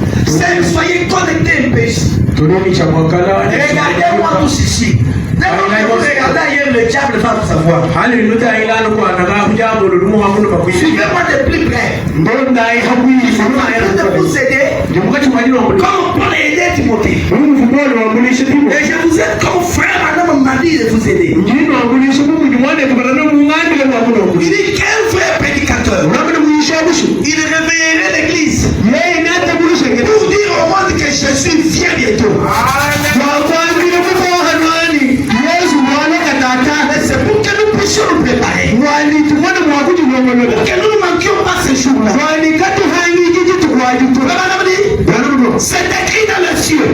Soyez connectés un peu ici. Regardez-moi tous ici. Regardez ailleurs, le diable va vous savoir. Suivez-moi de plus près. Il faut de vous aider. Comme Paul a aidé Timothée. Et je vous aide comme frère, madame m'a dit de vous aider. C'est écrit dans les cieux.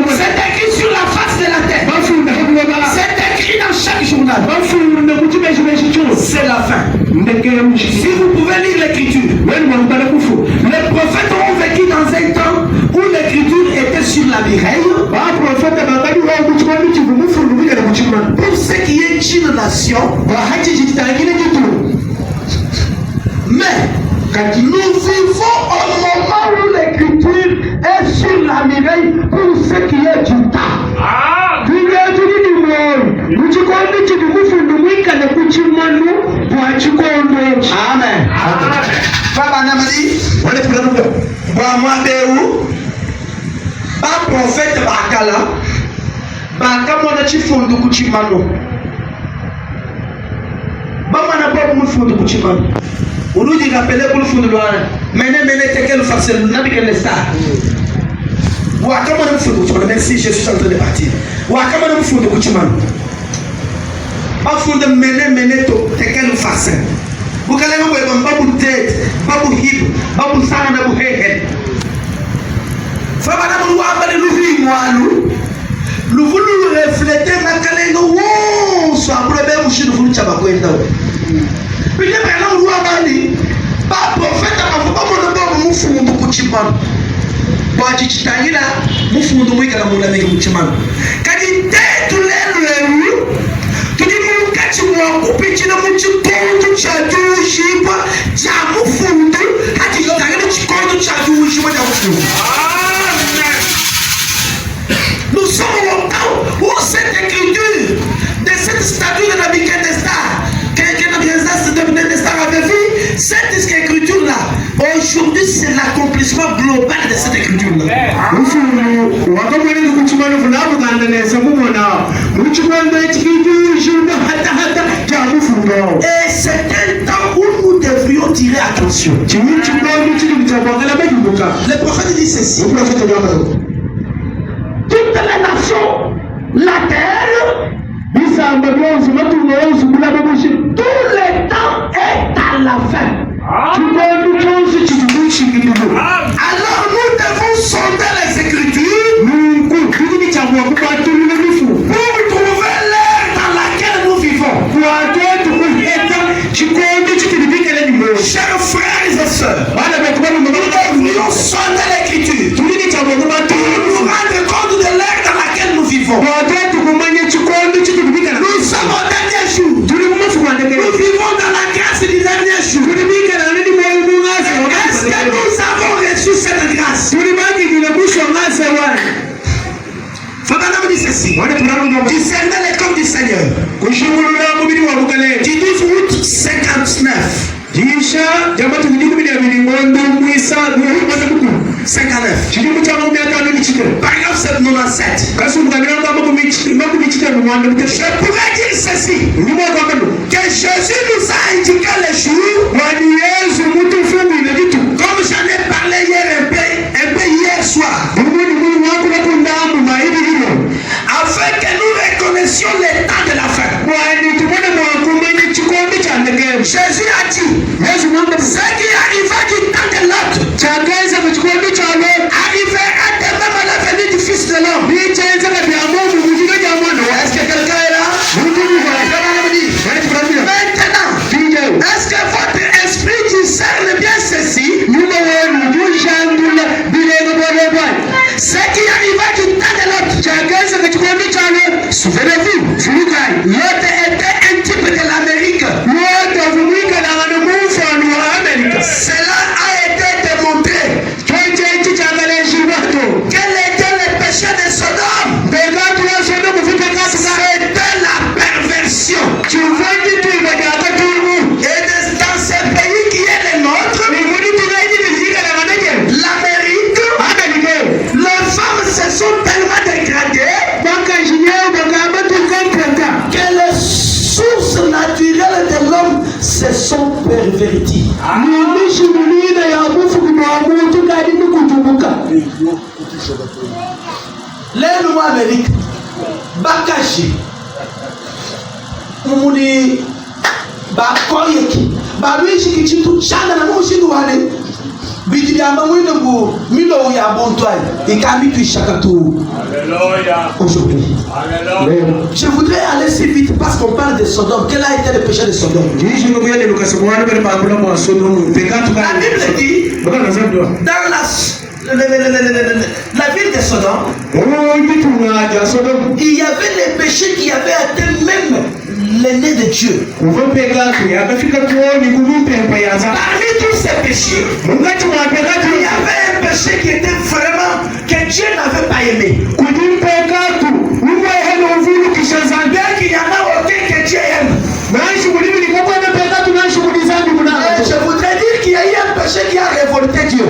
C'est écrit sur la face de la terre. C'est écrit dans chaque journal. C'est la fin. Si vous pouvez lire l'écriture, les prophètes ont vécu dans un temps où l'écriture était sur la muraille. Pour ce qui est d'une nation, mais nous vivons au moment où l'écriture est sur la muraille pour ce qui est du temps. Amen. Prophète Bakala, Bakamona Chifundu Kuchimano. Bamana Bob Mufundu Kuchimano. On nous dit rappeler pour le fond de l'oreille. Maintenant, quel facile, n'a pas quel star. Wakamana Mufundu, merci, je suis en train de partir. Wakamana Mufundu Kuchimano. Bafunde mene to, quel facile. Vous allez me voir Babu tête, Babu hip, Babu sana, Babu head. Fabana Mouamba de l'ouvrir moi, nous voulons refléter ma calengo, soit problème ou chez nous, Chabakwenda. Puis les parents nous ont pas prophète, pas mon fundo kuchimano. Ba chichitangila mufundo mwika na mulame kuchimano. Kadi tetu lelu tuli mukati mwa kupichina muchikondo cha jushipa cha mufundo hadi chitangila chikondo cha jushipa cha mufundo. Nous sommes au temps où cette écriture de cette statue de Nabucodonosor cette écriture-là, aujourd'hui, c'est l'accomplissement global de cette écriture-là. Et c'est un temps où nous devrions tirer attention. Le prophète dit ceci. Toutes les nations, la terre, tout le temps est à la fin. Alors nous devons sonder les écritures pour trouver l'ère dans laquelle nous vivons. Chers frères et sœurs, nous devrions sonder l'écriture pour nous rendre compte de l'ère dans laquelle nous vivons. Nous sommes au dernier jour. Nous vivons dans la grâce du dernier jour. Est-ce que nous avons reçu cette grâce? Fabana me dit ceci. Discernez les corps du Seigneur. Du 12 août 59. 59. Paragraphe 97. Je pourrais dire ceci. Que Jésus nous a indiqué les jours. Comme j'en ai parlé hier un peu hier soir. Afin que nous reconnaissions les temps de la fin. Jésus a dit, ce qui arriva du temps de l'autre arrivera de même à la venue du Fils de l'homme. Est-ce que quelqu'un est là? Maintenant, est-ce que votre esprit discerne bien ceci? Ce qui arriva du temps de l'autre. Souvenez-vous, l'autre était un type de l'Amérique. Cela a été démontré. Quel était le péché de Sodome? C'était la perversion. Et dans ce pays qui est le nôtre, l'Amérique, les femmes se sont tellement dégradées que les sources naturelles de l'homme se sont perverties. Les lois Amérique, Bakashi, Mumuni, Bakoyeki, babishi kichitu changa na mushindu wale bidili amba mwine bu milo ya bontwai ikambi tuishaka tu. Alléluia. Aujourd'hui. Alléluia. Je voudrais aller si vite parce qu'on parle de Sodome. Quel a été le péché de Sodome? La Bible dit dans la ville de Sodome, il y avait les péchés qui avaient atteint même l'aîné de Dieu. Parmi tous ces péchés, il y avait un péché qui était vraiment que Dieu n'avait pas aimé. Bien qu'il y en a aucun que Dieu aime. Je voudrais dire qu'il y a eu un péché qui a révolté Dieu.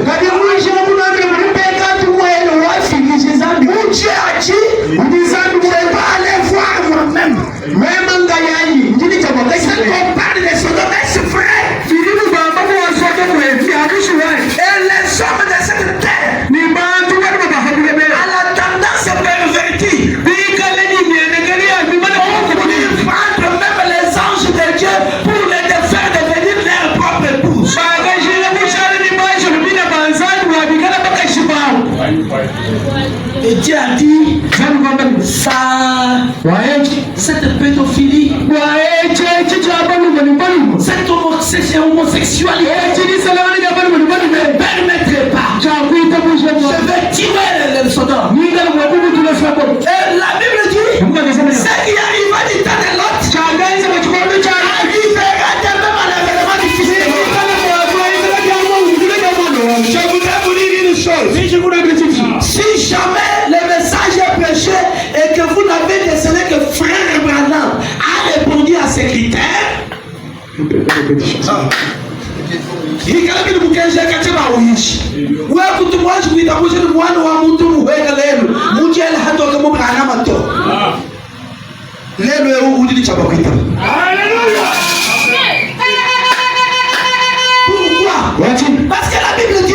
Où Dieu a dit, je ne vais pas aller voir moi-même. C'est qu'on parle de Sodome, c'est vrai. Et les hommes de cette terre, à la tendance pervertie, prendre même les anges de Dieu pour les faire devenir leur propre épouse. Et Dieu a dit, ça, cette pédophilie, cette homosexualité, ne permettrait pas. Je vais tirer le Sodome. Et la Bible dit, ce qui arriva du temps de Lot, arrivera de même à l'avènement du Fils de l'homme. Je voudrais vous dire une chose. Si jamais le message est prêché et que vous n'avez décelé que frère Branham a répondu à ces critères, pourquoi? Parce que la Bible dit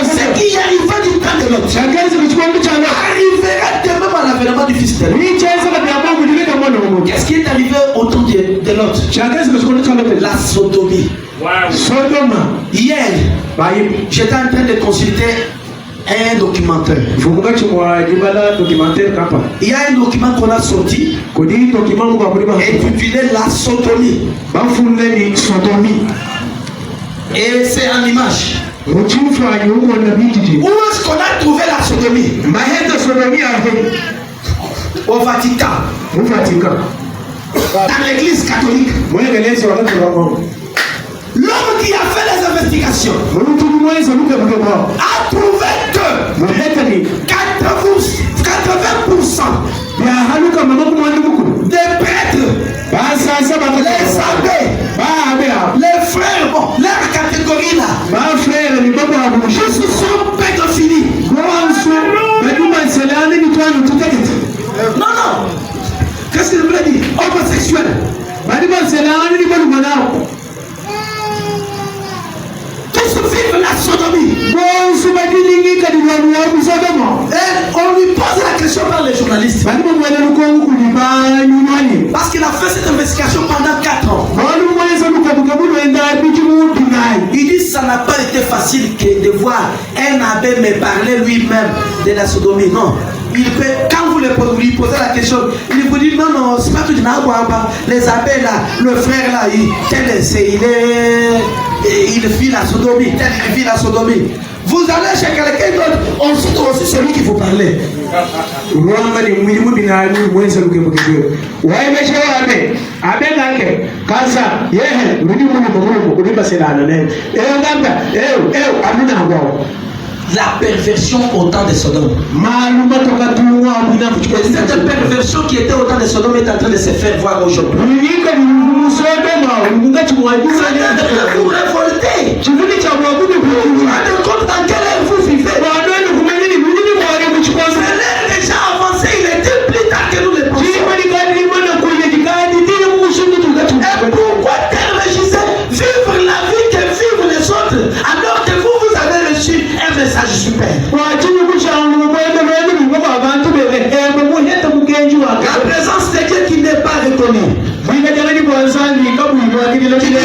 ce qui arriva du temps de l'autre arrivera de même à l'avènement du Fils de l'homme. Qu'est-ce qui est arrivé au temps de l'autre? La sodomie. Sodome. Hier, j'étais en train de consulter un documentaire. Il y a un document qu'on a sorti intitulé La sodomie. Et c'est en image. Où est-ce qu'on a trouvé la sodomie? Au Vatican. Dans l'église catholique. L'homme qui a fait les investigations a trouvé que 80% des prêtres, les abbés, les frères, bon, leur catégorie là, tous sont pédophiles. Non. Qu'est-ce que je voulais dire? Homosexuel. Tous vivent la sodomie. Et on lui pose la question par les journalistes. Parce qu'il a fait cette investigation pendant 4 ans. Il dit ça n'a pas été facile de voir un abbé me parler lui-même de la sodomie. Non. Il peut, quand vous lui posez la question, il vous dit non, c'est pas tout du n'importe. Les abbés là, le frère là, il vit la sodomie, il vit la sodomie. Vous allez chez quelqu'un d'autre, on cite aussi celui qui vous parlait. La perversion au temps de Sodome. Cette perversion qui était au temps de Sodome est en train de se faire voir aujourd'hui. Vous révoltez. Vous vous rendez compte dans quelle ère vous vivez. C'est l'ère déjà avancée, il était plus tard que nous le pensons. Et pourquoi terrorisez vivre la vie que vivent les autres alors que vous avez reçu un message super. La présence de Dieu qui n'est pas reconnue.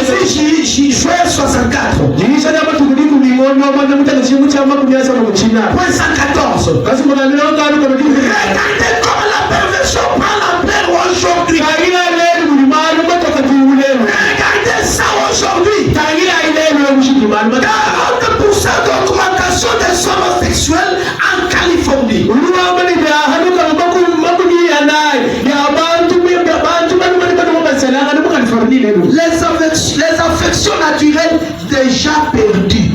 Je Point 114. Regardez comme la perversion prend l'ampleur aujourd'hui. Regardez ça aujourd'hui. 40% d'augmentation des homosexuels en Californie. Les affections naturelles déjà perdues.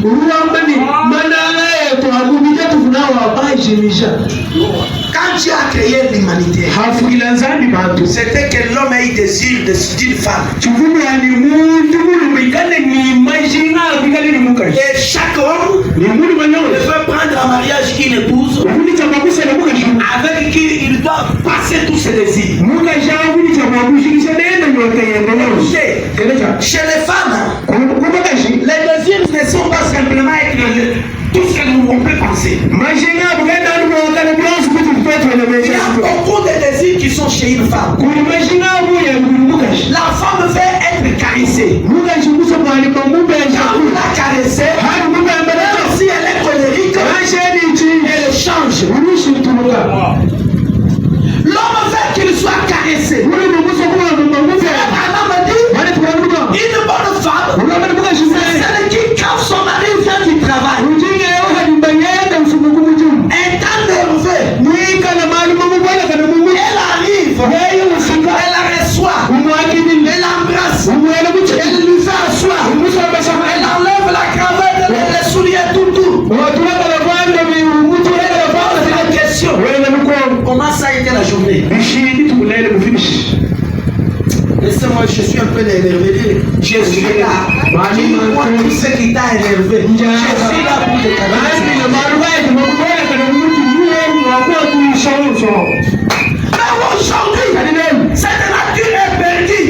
Quand Dieu a créé l'humanité, c'était que l'homme ait désir d'une femme. Et chaque homme veut prendre en mariage une épouse avec qui il doit passer tous ses désirs. Chez les femmes, les désirs ne sont pas simplement tout ce que on peut penser. Il y a beaucoup de désirs qui sont chez une femme. La femme veut être caressée. Quand vous la caressez, même si elle est colérique, elle change. L'homme veut qu'il soit caressé. Une bonne femme, c'est celle qui, quand son mari vient du travail, étant nerveux, elle arrive, elle la reçoit, elle l'embrasse, elle lui fait asseoir, elle enlève la cravate, les souliers, tout. La question, comment ça a été la journée? Laissez-moi, je suis un peu énervé. Je suis là. Dis-moi tout ce qui t'a énervé. Je suis là pour te canaliser. Mais aujourd'hui, cette nature est perdue.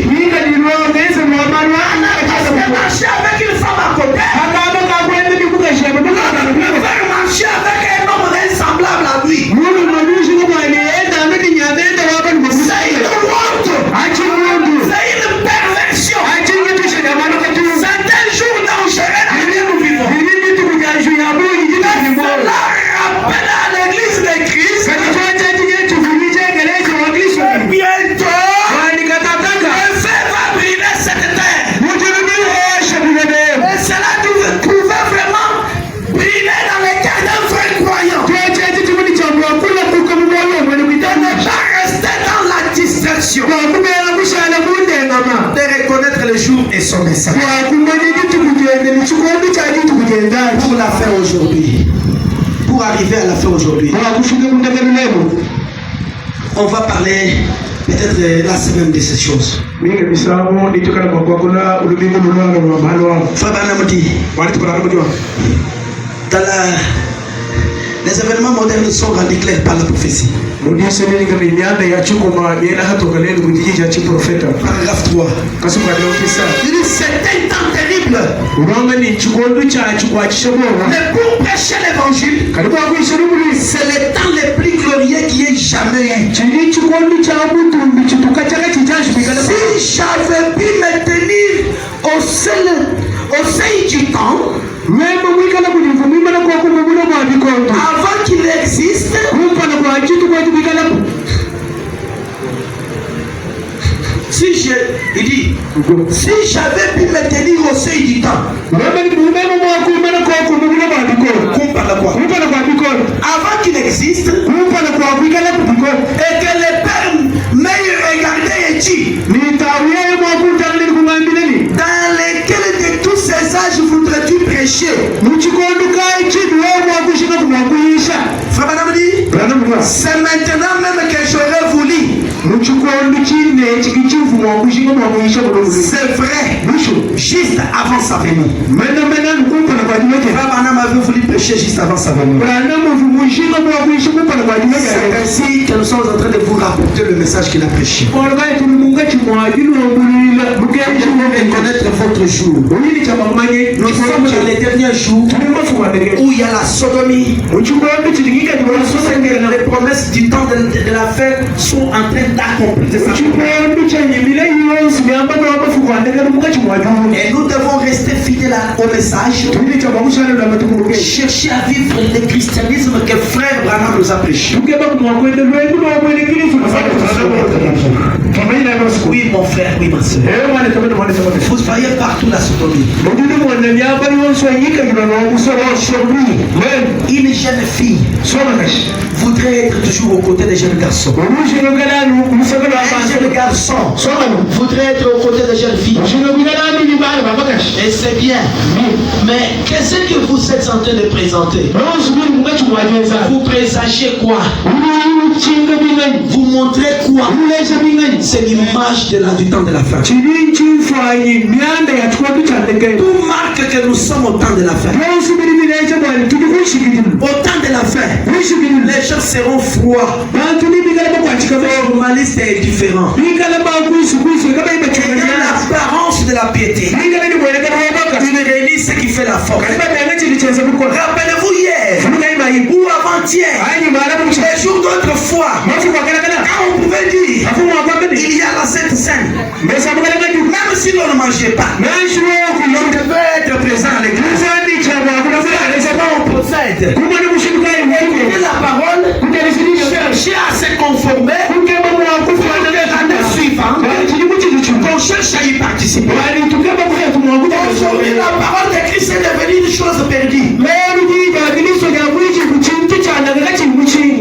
On a marché avec une femme à côté. On peut marcher avec un homme semblable à lui. C'est une honte. C'est une perversion. C'est un jour dangereux dans lequel nous vivons. Cela rappelle à l'église de Christ. Bientôt, le feu va brûler cette terre. Et cela pouvait vraiment brûler dans les cœurs d'un vrai croyant. De ne pas rester dans la distraction. De reconnaître le jour et son message. Pour la faire aujourd'hui. Pour arriver à la fin aujourd'hui. On va parler peut-être la semaine de ces choses. Frère Branham dit, les événements modernes sont rendus clairs par la prophétie. Paragraphe 3. Il dit c'est un temps terrible. Mais pour prêcher l'évangile, c'est le temps le plus glorieux qui ait jamais eu. Si j'avais pu me tenir au sein du temps, avant qu'il existe, il dit, si j'avais pu me tenir au seuil du temps, avant qu'il existe, et que les pères m'aient regardé et dit, dans lesquels de tous ces âges voudrais-tu prêcher? Frère Branham dit, c'est maintenant même que j'aurais voulu. C'est vrai, juste avant sa venue. Frère Branham avait voulu prêcher juste avant sa venue. C'est ainsi que nous sommes en train de vous rapporter le message qu'il a prêché. Vous devez connaître votre jour. Nous sommes dans les derniers jours où il y y a la sodomie. Les promesses du temps de la fête sont en train d'accomplir ça. Et nous devons rester fidèles au message. Chercher à vivre le christianisme que frère Branham nous a prêché. Oui mon frère, oui ma soeur. Vous voyez partout la sodomie. Aujourd'hui, une jeune fille voudrait être toujours aux côtés des jeunes garçons. Un jeune garçon voudrait être aux côtés des jeunes filles. Et c'est bien. Mais qu'est-ce que vous êtes en train de présenter? Vous présagez quoi? Vous montrez quoi? C'est l'image du temps de la fin. Tout marque que nous sommes au temps de la fin. Au temps de la fin, les gens seront froids, formalistes et différents. Il y a l'apparence de la piété. Une réunion, ce qui fait la force. Rappelez-vous hier ou avant-hier, les jours d'autrefois, quand on pouvait dire il y a la Sainte Seine, même si l'on ne mangeait pas, on devait être présent à l'église. On procède. Écoutez la parole, cherchez à se conformer pour que l'année suivante, qu'on cherche à y participer. Aujourd'hui, la parole de Christ est devenue une chose perdue.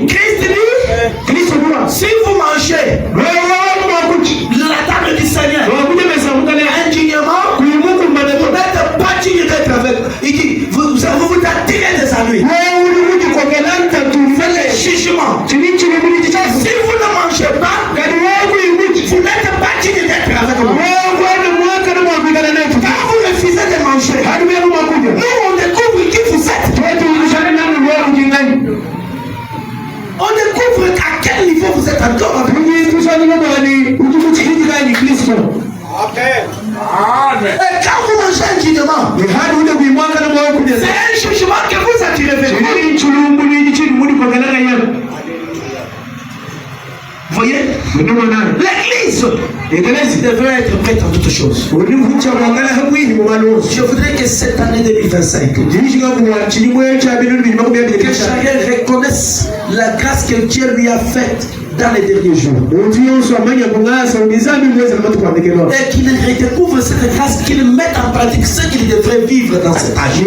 Christ dit, si vous mangez la table du Seigneur indignement, vous n'êtes pas digne d'être avec. Il dit, vous attirez des ennuis. Faites les jugements. Si vous ne mangez pas, vous n'êtes pas digne d'être avec moi. Quand vous refusez de manger, nous on découvre qui vous êtes. On découvre à quel niveau vous êtes encore. Et quand vous mangez indignement, c'est un jugement que vous attirez vers vous. Voyez, l'église devrait être prête en toutes choses. Je voudrais que cette année 2025, que chacun reconnaisse la grâce que Dieu lui a faite dans les derniers jours. Et qu'il redécouvre cette grâce, qu'il mette en pratique ce qu'il devrait vivre dans cet âge.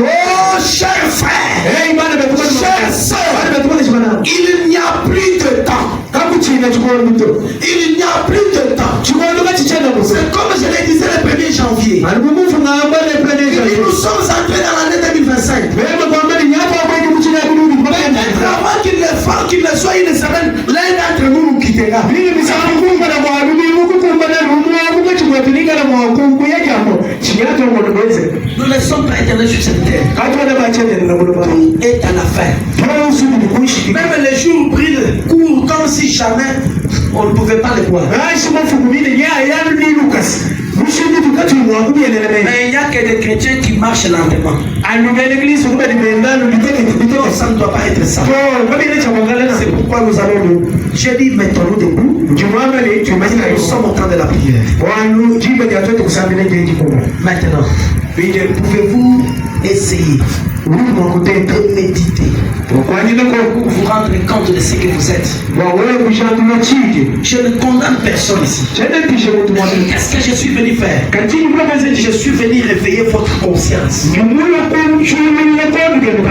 Oh, chers frères, chers sœurs, il n'y a plus de temps. Il n'y a plus de temps. C'est comme je le disais le 1er janvier. Nous sommes entrés dans l'année 2025. Avant qu'il ne soit une semaine, l'un d'entre nous nous quittera. Nous ne sommes pas éternels sur cette terre. Tout est à la fin. Même les jours brillent courts comme si jamais on ne pouvait pas les voir. Mais il n'y a que des chrétiens qui marchent lentement. Ça ne doit pas être ça. C'est pourquoi nous allons j'ai dit mettons-nous debout. Nous sommes au temps de la prière. Maintenant, pouvez-vous essayer de méditer pour vous rendre compte de ce que vous êtes? Je ne condamne personne ici. Qu'est-ce que je suis venu faire? Je suis venu réveiller votre conscience.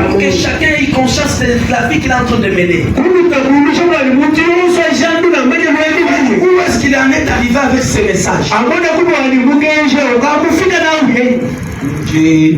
Pour que chacun ait conscience de la vie qu'il est en train de mener. Où est-ce qu'il en est arrivé avec ce message? J'ai